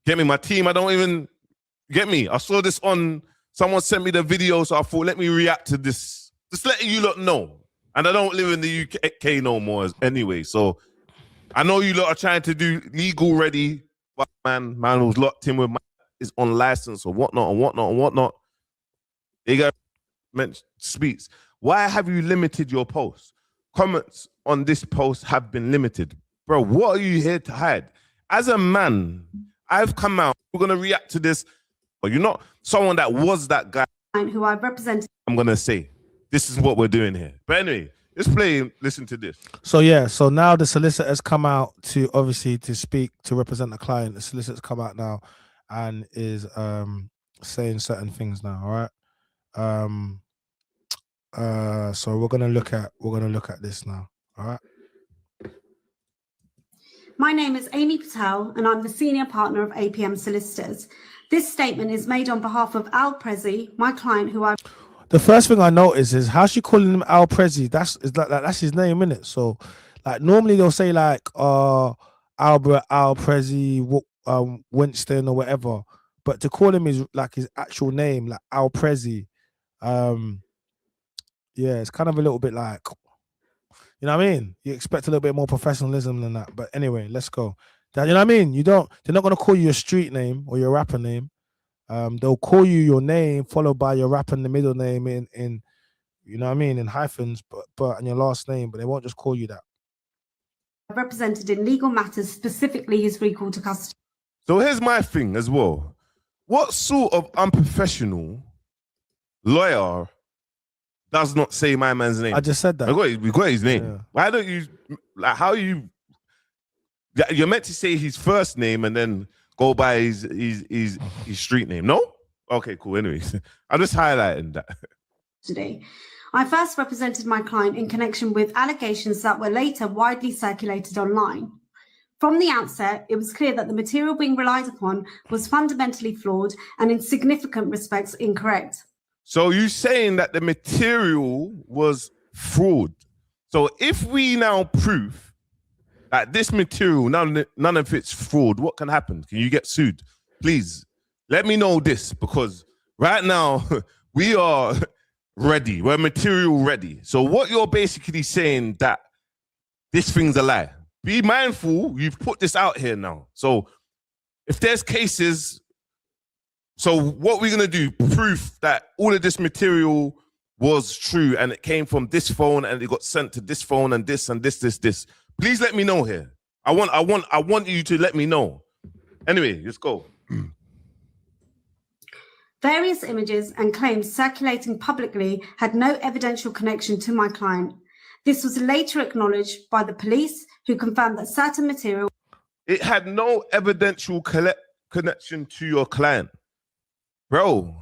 get me, my team, I don't even get me. I saw this on, someone sent me the video, so I thought, let me react to this. Just letting you lot know. And I don't live in the UK no more anyway. So I know you lot are trying to do legal ready, but man was locked in with is on license or whatnot. They got speaks. Why have you limited your posts? Comments on this post have been limited. Bro, what are you here to hide? As a man, I've come out. We're going to react to this. But you're not someone that was that guy. Who I've represented. I'm going to say, this is what we're doing here. But anyway, let's play, listen to this. So yeah, so now the solicitor has come out to obviously to speak, to represent the client. The solicitor's come out now and is saying certain things now, all right? So we're gonna look at this now. All right. My name is Amy Patel, and I'm the senior partner of APM Solicitors. This statement is made on behalf of Al Prezi, my client, who I. The first thing I notice is how she calling him Al Prezi. That's his name, innit? So, like normally they'll say like Albert, Al Prezi, Winston or whatever, but to call him his actual name, like Al Prezi, yeah, it's kind of a little bit like, you know what I mean? You expect a little bit more professionalism than that. But anyway, let's go. You know what I mean? They're not going to call you your street name or your rapper name. They'll call you your name followed by your rapper in the middle name in you know what I mean, in hyphens, but and your last name, but they won't just call you that. Represented in legal matters, specifically his recall to custody. So here's my thing as well. What sort of unprofessional lawyer does not say my man's name? I just said that. We got his name. Yeah. Why don't you, like, how you, you're meant to say his first name and then go by his street name, no? Okay, cool. Anyways, I'm just highlighting that. Today, I first represented my client in connection with allegations that were later widely circulated online. From the outset, it was clear that the material being relied upon was fundamentally flawed and in significant respects incorrect. So you saying that the material was fraud. So if we now prove that this material, none of it's fraud, what can happen? Can you get sued? Please, let me know this, because right now we are ready. We're material ready. So what you're basically saying that this thing's a lie. Be mindful, you've put this out here now. So if there's cases, so what we're going to do, proof that all of this material was true and it came from this phone and it got sent to this phone and this and this. Please let me know here. I want you to let me know. Anyway, let's go. Various images and claims circulating publicly had no evidential connection to my client. This was later acknowledged by the police, who confirmed that certain material... It had no evidential connection to your client. Bro,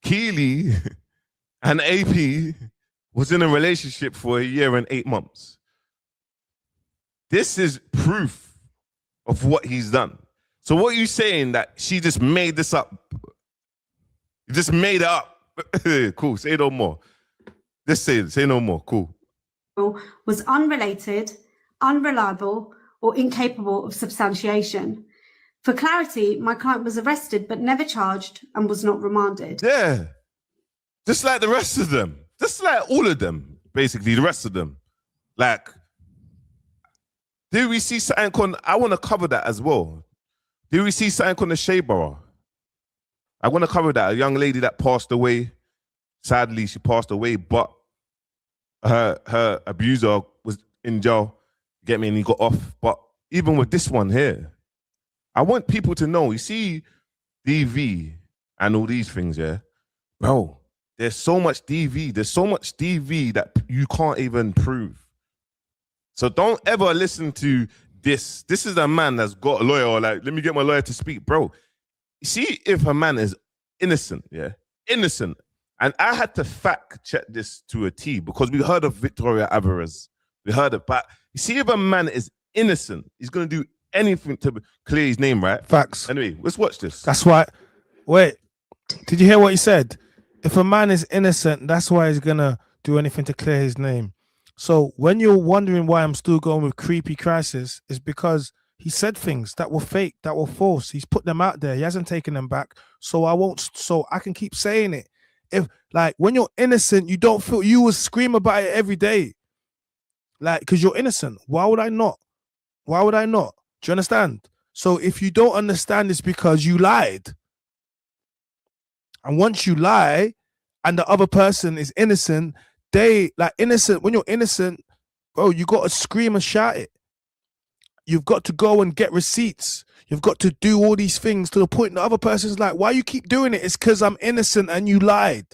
Keely and AP was in a relationship for 1 year and 8 months. This is proof of what he's done. So what are you saying, that she just made this up You just made it up. Cool. Say no more. Just say it. Say no more. Cool. Was unrelated, unreliable, or incapable of substantiation. For clarity, my client was arrested but never charged and was not remanded. Yeah. Just like the rest of them. Just like all of them, basically, the rest of them. Like, did we see something on, I want to cover that as well. Did we see something on the Shea Bar? I want to cover that. A young lady that passed away. Sadly, she passed away, but her abuser was in jail, get me, and he got off. But even with this one here, I want people to know, you see DV and all these things, yeah? Bro, there's so much DV. There's so much DV that you can't even prove. So don't ever listen to this. This is a man that's got a lawyer, or like, let me get my lawyer to speak. Bro, you see if a man is innocent, yeah? Innocent. And I had to fact check this to a T because we heard of Victoria Everest. We heard of, but you see if a man is innocent, he's going to do anything to clear his name, right? Facts. Anyway, let's watch this. That's why. Wait, did you hear what he said? If a man is innocent, that's why he's going to do anything to clear his name. So when you're wondering why I'm still going with creepy crisis, is because he said things that were fake, that were false. He's put them out there. He hasn't taken them back. So I can keep saying it. If, like, when you're innocent, you don't feel, you will scream about it every day. Like, because you're innocent. Why would I not? Why would I not? Do you understand? So if you don't understand, it's because you lied. And once you lie and the other person is innocent, when you're innocent, bro, you got to scream and shout it. You've got to go and get receipts. You've got to do all these things to the point the other person's like, why you keep doing it? It's because I'm innocent and you lied.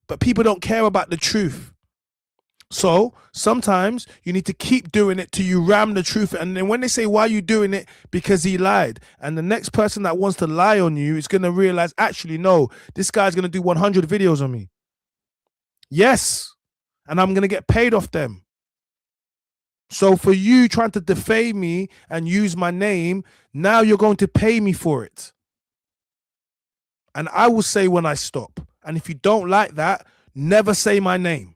But people don't care about the truth. So sometimes you need to keep doing it till you ram the truth. And then when they say, why are you doing it? Because he lied. And the next person that wants to lie on you is going to realize, actually, no, this guy's going to do 100 videos on me. Yes. And I'm going to get paid off them. So for you trying to defame me and use my name, now you're going to pay me for it. And I will say when I stop. And if you don't like that, never say my name.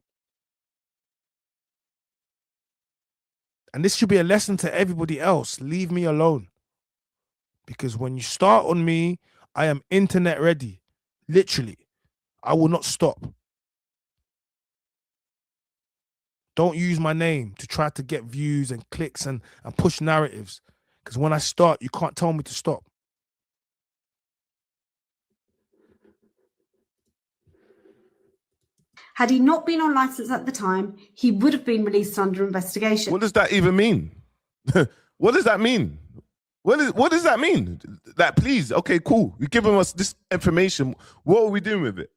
And this should be a lesson to everybody else. Leave me alone. Because when you start on me, I am internet ready. Literally. I will not stop. Don't use my name to try to get views and clicks and push narratives. Because when I start, you can't tell me to stop. Had he not been on license at the time, he would have been released under investigation. What does that even mean? What does that mean? What does that mean? That, please, okay, cool. You're giving us this information. What are we doing with it?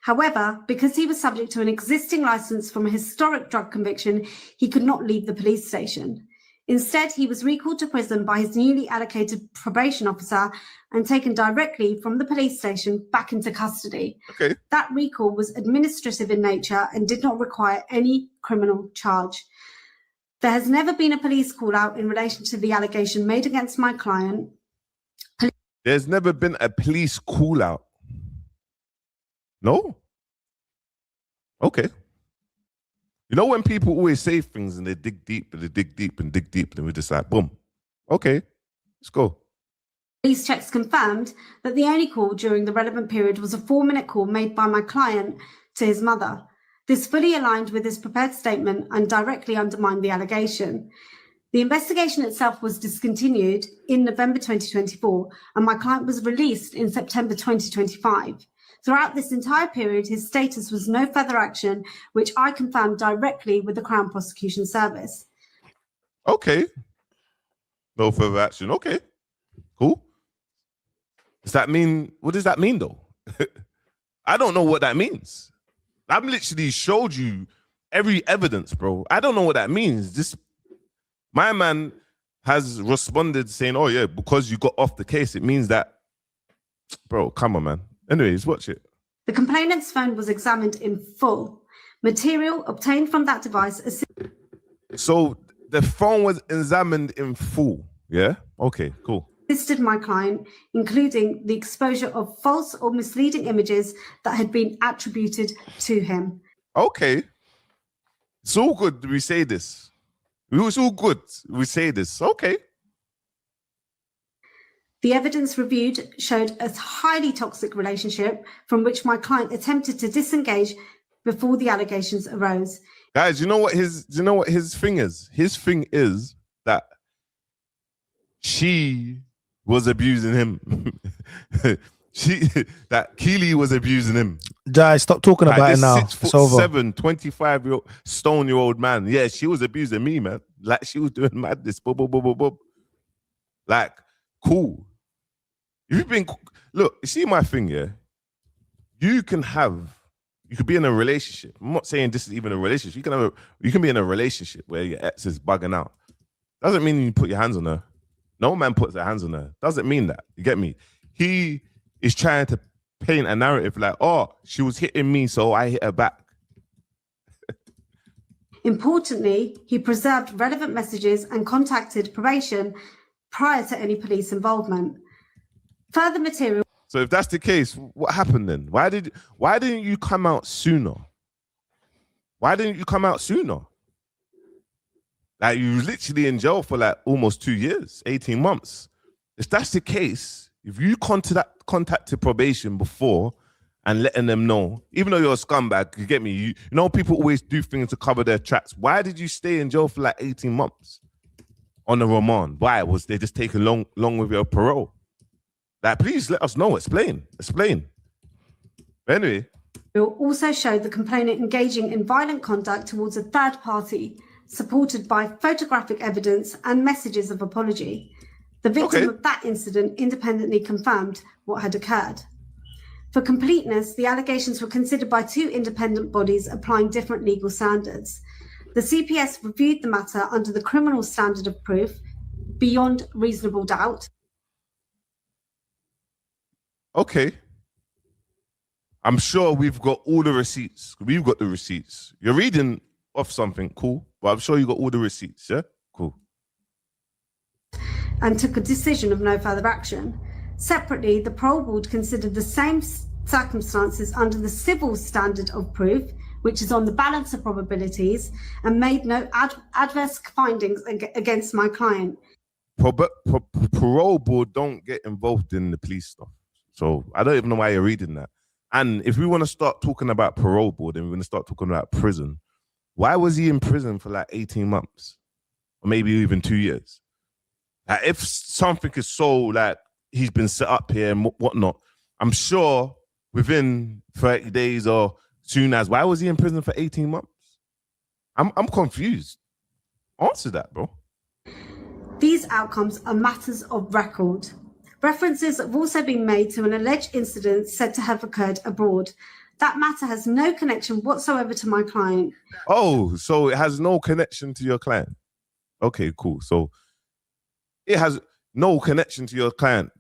However, because he was subject to an existing license from a historic drug conviction, he could not leave the police station. Instead, he was recalled to prison by his newly allocated probation officer and taken directly from the police station back into custody. Okay. That recall was administrative in nature and did not require any criminal charge. There has never been a police call out in relation to the allegation made against my client. There's never been a police call out. No? Okay. You know when people always say things and they dig deep and they dig deep and dig deep, and we just like, boom. Okay, let's go. Police checks confirmed that the only call during the relevant period was a 4-minute call made by my client to his mother. This fully aligned with his prepared statement and directly undermined the allegation. The investigation itself was discontinued in November 2024, and my client was released in September 2025. Throughout this entire period, his status was no further action, which I confirmed directly with the Crown Prosecution Service. Okay. No further action. Okay. Cool. Does that mean, what does that mean though? I don't know what that means. I've literally showed you every evidence, bro. I don't know what that means. My man has responded saying, oh yeah, because you got off the case, it means that, bro, come on, man. Anyways, watch it. The complainant's phone was examined in full. Material obtained from that device. So the phone was examined in full. Yeah? Okay, cool. assisted my client, including the exposure of false or misleading images that had been attributed to him. Okay. It's all good we say this. It's all good we say this. Okay. The evidence reviewed showed a highly toxic relationship from which my client attempted to disengage before the allegations arose. Guys, you know what his thing is? His thing is that she was abusing him. That Keely was abusing him. Jai, stop talking about it now. 6'7", 25-year-old stone-year-old man. Yeah, she was abusing me, man. Like she was doing madness. Boom, boom, boom, boom, boom. Like, cool. If you've been, look, you see my thing, yeah? You could be in a relationship. I'm not saying this is even a relationship. You can be in a relationship where your ex is bugging out. Doesn't mean you put your hands on her. No man puts their hands on her. Doesn't mean that. You get me? He is trying to paint a narrative like, oh, she was hitting me, so I hit her back. Importantly, he preserved relevant messages and contacted probation prior to any police involvement. Further material. So if that's the case, what happened then? Why didn't you come out sooner? Why didn't you come out sooner? Like you were literally in jail for like almost 2 years, 18 months. If that's the case, if you contacted probation before and letting them know, even though you're a scumbag, you get me? You know people always do things to cover their tracks. Why did you stay in jail for like 18 months on the remand? Why? Was they just taking long with your parole? Like, please let us know. Explain. Anyway. It also showed the complainant engaging in violent conduct towards a third party, supported by photographic evidence and messages of apology. The victim of that incident independently confirmed what had occurred. For completeness, the allegations were considered by two independent bodies applying different legal standards. The CPS reviewed the matter under the criminal standard of proof beyond reasonable doubt. Okay. I'm sure we've got all the receipts. We've got the receipts. You're reading off something, cool, but I'm sure you got all the receipts, yeah? Cool. And took a decision of no further action. Separately, the parole board considered the same circumstances under the civil standard of proof, which is on the balance of probabilities, and made no adverse findings against my client. Parole board don't get involved in the police stuff. So I don't even know why you're reading that. And if we want to start talking about parole board and we want to start talking about prison, why was he in prison for like 18 months? Or maybe even 2 years? Like if something is so like he's been set up here and whatnot, I'm sure within 30 days or soon as, why was he in prison for 18 months? I'm confused. Answer that, bro. These outcomes are matters of record. References have also been made to an alleged incident said to have occurred abroad. That matter has no connection whatsoever to my client. Oh, so it has no connection to your client. Okay, cool. So it has no connection to your client,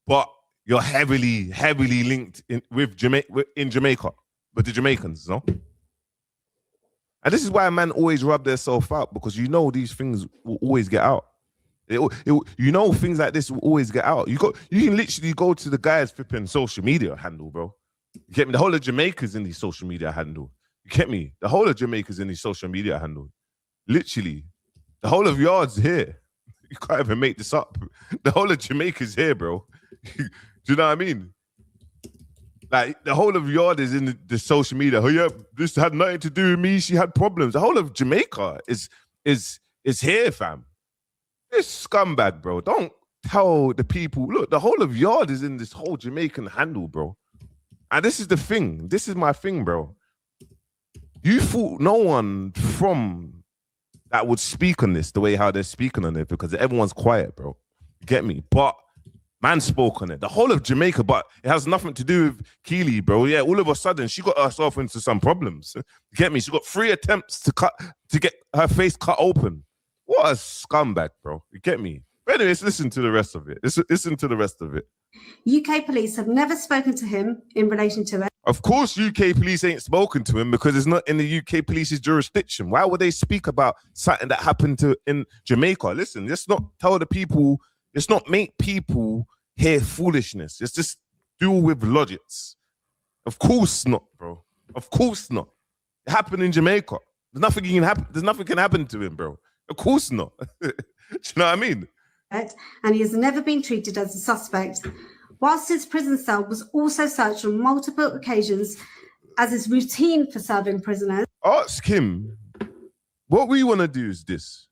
but you're heavily linked in Jamaica, with the Jamaicans, no? And this is why a man always rub themselves out, because you know these things will always get out. You know things like this will always get out. You can literally go to the guy's flipping social media handle, bro. You get me? The whole of Jamaica's in the social media handle. You get me? The whole of Jamaica's in the social media handle. Literally. The whole of Yard's here. You can't even make this up. The whole of Jamaica's here, bro. Do you know what I mean? Like, the whole of Yard is in the social media. Oh, yeah, this had nothing to do with me. She had problems. The whole of Jamaica is here, fam. This scumbag, bro. Don't tell the people. Look, the whole of Yard is in this whole Jamaican handle, bro. And this is the thing. This is my thing, bro. You thought no one from that would speak on this the way how they're speaking on it, because everyone's quiet, bro. You get me? But man spoke on it. The whole of Jamaica, but it has nothing to do with Keely, bro. Yeah, all of a sudden she got herself into some problems. You get me? She got 3 attempts to get her face cut open. What a scumbag, bro. You get me? But anyways, listen to the rest of it. Listen to the rest of it. UK police have never spoken to him in relation to it. Of course, UK police ain't spoken to him because it's not in the UK police's jurisdiction. Why would they speak about something that happened in Jamaica? Listen, let's not tell the people Let's not make people hear foolishness. Let's just deal with logics. Of course not, bro. Of course not. It happened in Jamaica. There's nothing can happen to him, bro. Of course not. Do you know what I mean? And he has never been treated as a suspect. Whilst his prison cell was also searched on multiple occasions, as is routine for serving prisoners. Ask him. What we want to do is this.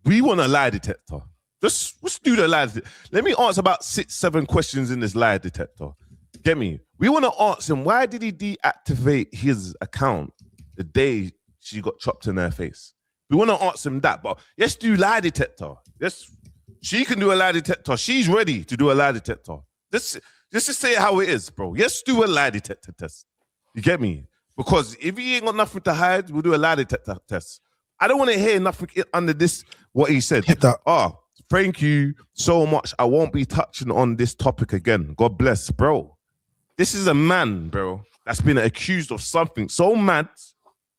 We want a lie detector. Let's do the lie detector. Let me answer about 6-7 questions in this lie detector. Get me? We want to ask him, why did he deactivate his account the day she got chopped in her face? We want to ask him that, but let's do lie detector. She can do a lie detector. She's ready to do a lie detector. Let's just say it how it is, bro. Let's do a lie detector test. You get me? Because if he ain't got nothing to hide, we'll do a lie detector test. I don't want to hear nothing under this, what he said. Hit that. Oh, thank you so much. I won't be touching on this topic again. God bless, bro. This is a man, bro, that's been accused of something so mad,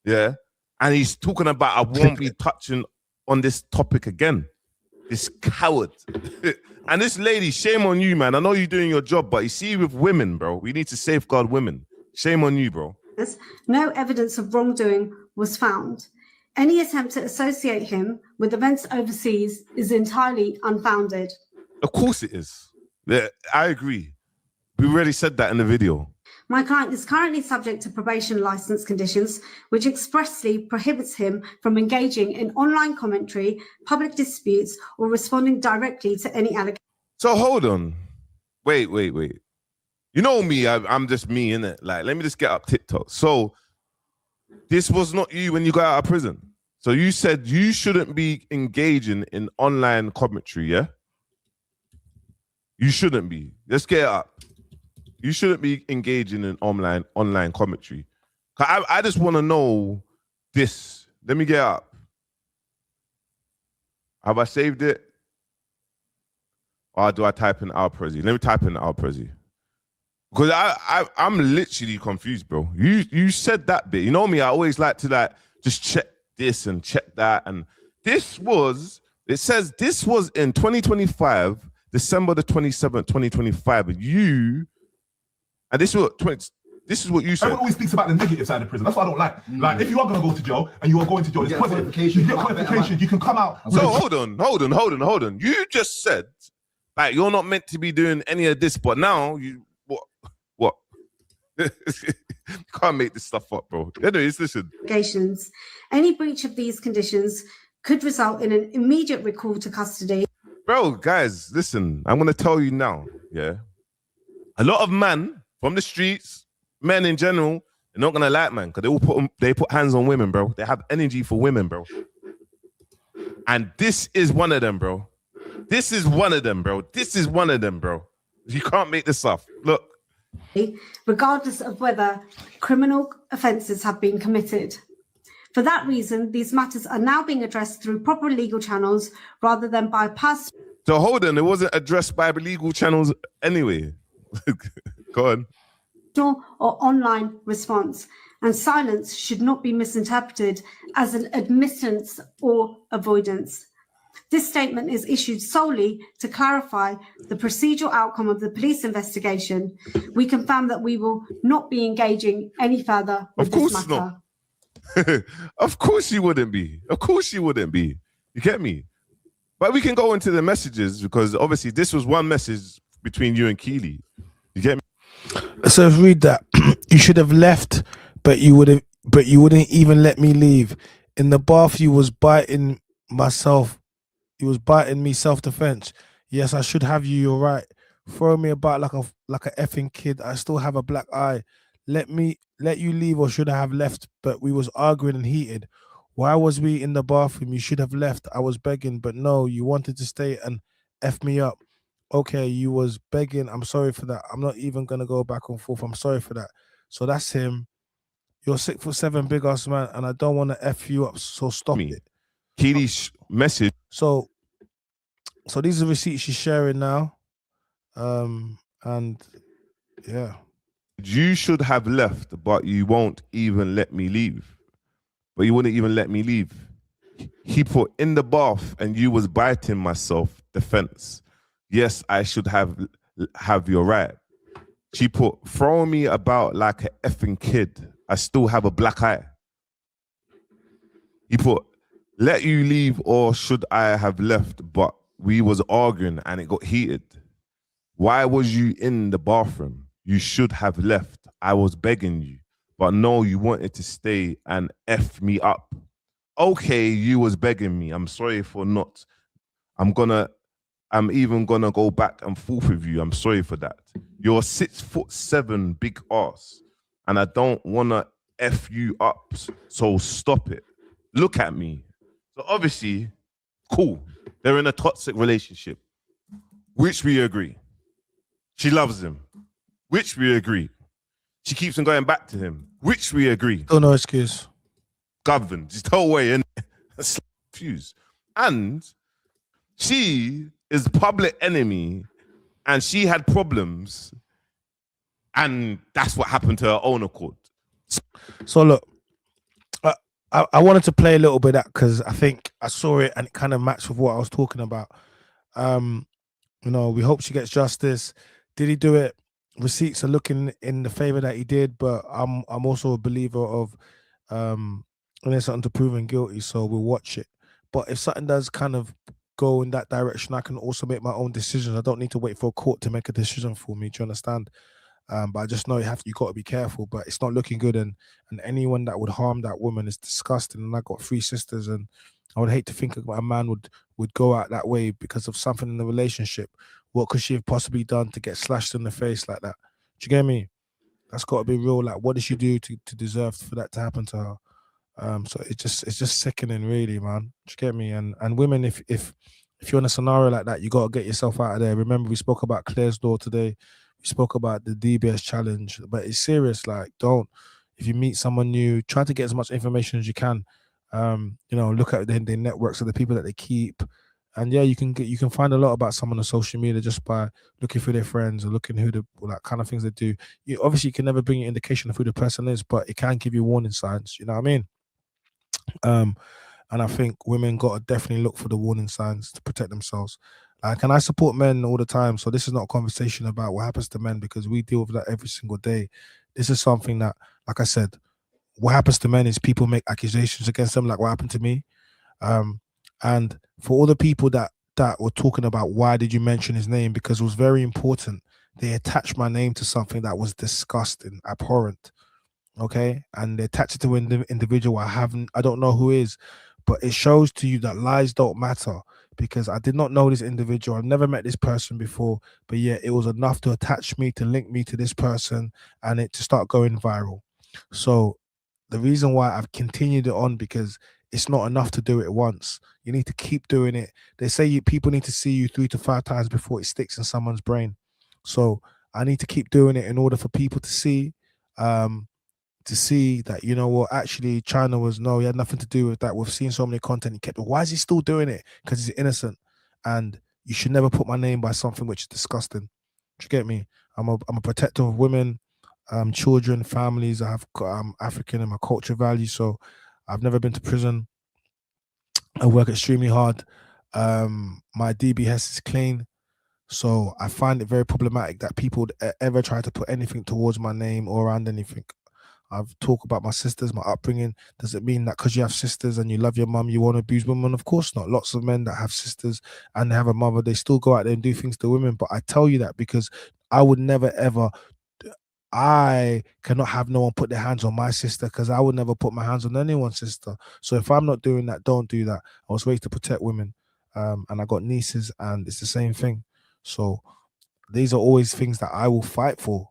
yeah, and he's talking about I won't be touching on this topic again. This coward. And this lady, shame on you, man. I know you're doing your job, but you see with women, bro, we need to safeguard women. Shame on you, bro. No evidence of wrongdoing was found. Any attempt to associate him with events overseas is entirely unfounded. Of course it is. Yeah, I agree. We already said that in the video. My client is currently subject to probation license conditions, which expressly prohibits him from engaging in online commentary, public disputes, or responding directly to any allegations. So hold on. Wait. You know me, I'm just me, innit? Like, let me just get up TikTok. So this was not you when you got out of prison. So you said you shouldn't be engaging in online commentary, yeah? You shouldn't be. Let's get it up. You shouldn't be engaging in online commentary. I just want to know this. Let me get up. Have I saved it? Or do I type in Al Prezi? Let me type in Al Prezi. Because I'm literally confused, bro. You said that bit. You know me, I always like to just check this and check that. And it says this was in 2025, December the 27th, 2025. And this is what you said. Everyone always speaks about the negative side of prison. That's what I don't like. Like, if you are going to go to jail and you are going to jail, you get qualification, you can come out. So hold on. You just said, like, you're not meant to be doing any of this, but now what? You can't make this stuff up, bro. Anyways, listen. Any breach of these conditions could result in an immediate recall to custody. Bro, guys, listen. I'm going to tell you now, yeah? A lot of men from the streets, men in general, they're not going to like, man, because they put hands on women, bro. They have energy for women, bro. And this is one of them, bro. This is one of them, bro. You can't make this up. Look. Regardless of whether criminal offences have been committed. For that reason, these matters are now being addressed through proper legal channels rather than by So hold on, it wasn't addressed by legal channels anyway. Go on. Or online response. And silence should not be misinterpreted as an admittance or avoidance. This statement is issued solely to clarify the procedural outcome of the police investigation. We confirm that we will not be engaging any further with this matter. Not. Of course you wouldn't be. You get me? But we can go into the messages because obviously this was one message between you and Keely. You get me? So read that. You should have left, but you wouldn't even let me leave. In the bath, you was biting myself. You was biting me, self-defense. Yes, I should have you. You're right. Throw me about like a effing kid. I still have a black eye. Let you leave, or should I have left? But we was arguing and heated. Why was we in the bathroom? You should have left. I was begging, but no, you wanted to stay and F me up. Okay, you was begging. I'm sorry for that. I'm not even gonna go back and forth. I'm sorry for that. So that's him. You're 6'7", big ass man, and I don't want to F you up. So stop it. Keely's message. So these are receipts she's sharing now. And yeah. You should have left, but you won't even let me leave. But you wouldn't even let me leave. He put in the bath and you was biting myself, defense. Yes, I should have your right. She put, throw me about like an effing kid. I still have a black eye. He put, let you leave or should I have left, but we was arguing and it got heated. Why was you in the bathroom? You should have left. I was begging you. But no, you wanted to stay and F me up. Okay, you was begging me. I'm sorry for not. I'm even gonna go back and forth with you. I'm sorry for that. You're 6'7" big ass, and I don't wanna F you up. So stop it. Look at me. So obviously, cool. They're in a toxic relationship, which we agree. She loves him, which we agree. She keeps on going back to him, which we agree. Oh, no excuse. Governed, just whole way in. Confused. And she is public enemy, and she had problems, and that's what happened to her own accord. So look, I wanted to play a little bit of that because I think I saw it and it kind of matched with what I was talking about. You know, we hope she gets justice. Did he do it? Receipts are looking in the favor that he did, but I'm also a believer of innocent until proven guilty, so we'll watch it. But if something does kind of go in that direction, I can also make my own decisions. I don't need to wait for a court to make a decision for me. Do you understand? But I just know you got to be careful. But it's not looking good, and anyone that would harm that woman is disgusting. And I got 3 sisters, and I would hate to think a man would go out that way because of something in the relationship. What could she have possibly done to get slashed in the face like that? Do you get me? That's got to be real. Like, what did she do to deserve for that to happen to her? So it's just sickening, really, man. Do you get me? And women, if you're in a scenario like that, you got to get yourself out of there. Remember, we spoke about CLARES LAW today. We spoke about the DBS challenge, but it's serious. Like, if you meet someone new, try to get as much information as you can. You know, look at their networks of the people that they keep. And yeah, you can find a lot about someone on social media just by looking through their friends or looking who like kind of things they do. Obviously, you can never bring an indication of who the person is, but it can give you warning signs. You know what I mean? And I think women got to definitely look for the warning signs to protect themselves. And I support men all the time. So this is not a conversation about what happens to men because we deal with that every single day. This is something that, like I said, what happens to men is people make accusations against them, like what happened to me. And for all the people that were talking about why did you mention his name, because it was very important. They attached my name to something that was disgusting, abhorrent. Okay, and they attach it to an individual I don't know who is, but it shows to you that lies don't matter because I did not know this individual. I've never met this person before, but yeah, it was enough to attach me, to link me to this person, and it to start going viral. So the reason why I've continued it on, because it's not enough to do it once. You need to keep doing it. They say people need to see you 3 to 5 times before it sticks in someone's brain. So I need to keep doing it in order for people to see that, you know what, actually China he had nothing to do with that. We've seen so many content he kept. Why is he still doing it? Because he's innocent, and you should never put my name by something which is disgusting. Do you get me? I'm a protector of women, children, families. I'm African and my culture values, so I've never been to prison. I work extremely hard. My DBS is clean, so I find it very problematic that people ever try to put anything towards my name or around anything. I've talked about my sisters, my upbringing. Does it mean that because you have sisters and you love your mum, you want to abuse women? Of course not. Lots of men that have sisters and they have a mother, they still go out there and do things to women. But I tell you that because I would never, ever, I cannot have no one put their hands on my sister because I would never put my hands on anyone's sister. So if I'm not doing that, don't do that. I was raised to protect women. And I got nieces and it's the same thing. So these are always things that I will fight for.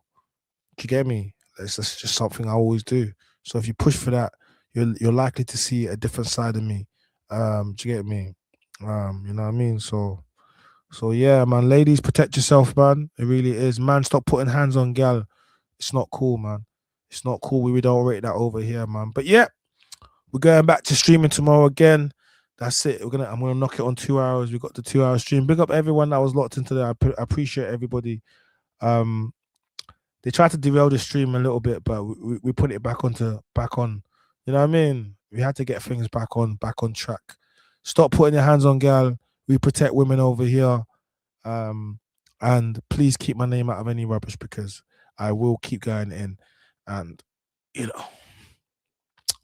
Do you get me? It's just something I always do. So if you push for that, you're likely to see a different side of me. Do you get me? You know what I mean? So yeah, man. Ladies, protect yourself, man. It really is, man. Stop putting hands on gal. It's not cool, man. It's not cool. We don't rate that over here, man. But yeah, we're going back to streaming tomorrow again. That's it. I'm gonna knock it on 2 hours. We got the 2 hour stream. Big up everyone that was locked into there. I appreciate everybody. They tried to derail the stream a little bit, but we put it back on. You know what I mean? We had to get things back on track. Stop putting your hands on gal. We protect women over here. And please keep my name out of any rubbish, because I will keep going in. And, you know,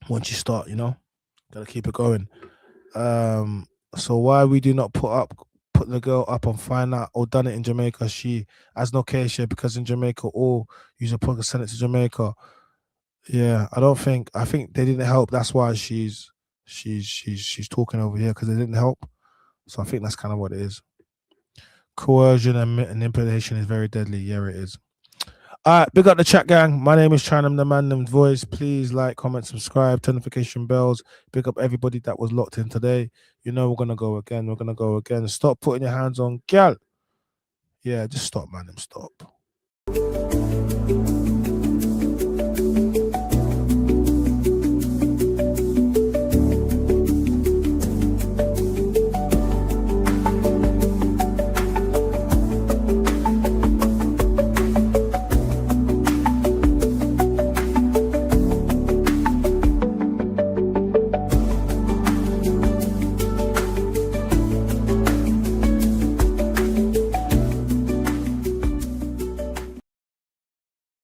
once you start, you know, gotta keep it going. So why we do not put the girl up and find out, or done it in Jamaica? She has no case here, because in Jamaica all use a podcast, send it to Jamaica. Yeah, I think they didn't help. That's why she's talking over here, because they didn't help. So I think that's kind of what it is. Coercion and manipulation is very deadly. Yeah, it is. All right, big up the chat gang. My name is Chanam, the man named Voice. Please like, comment, subscribe, turn notification bells. Big up everybody that was locked in today. You know we're gonna go again. We're gonna go again. Stop putting your hands on gyal. Yeah, just stop, man. Stop.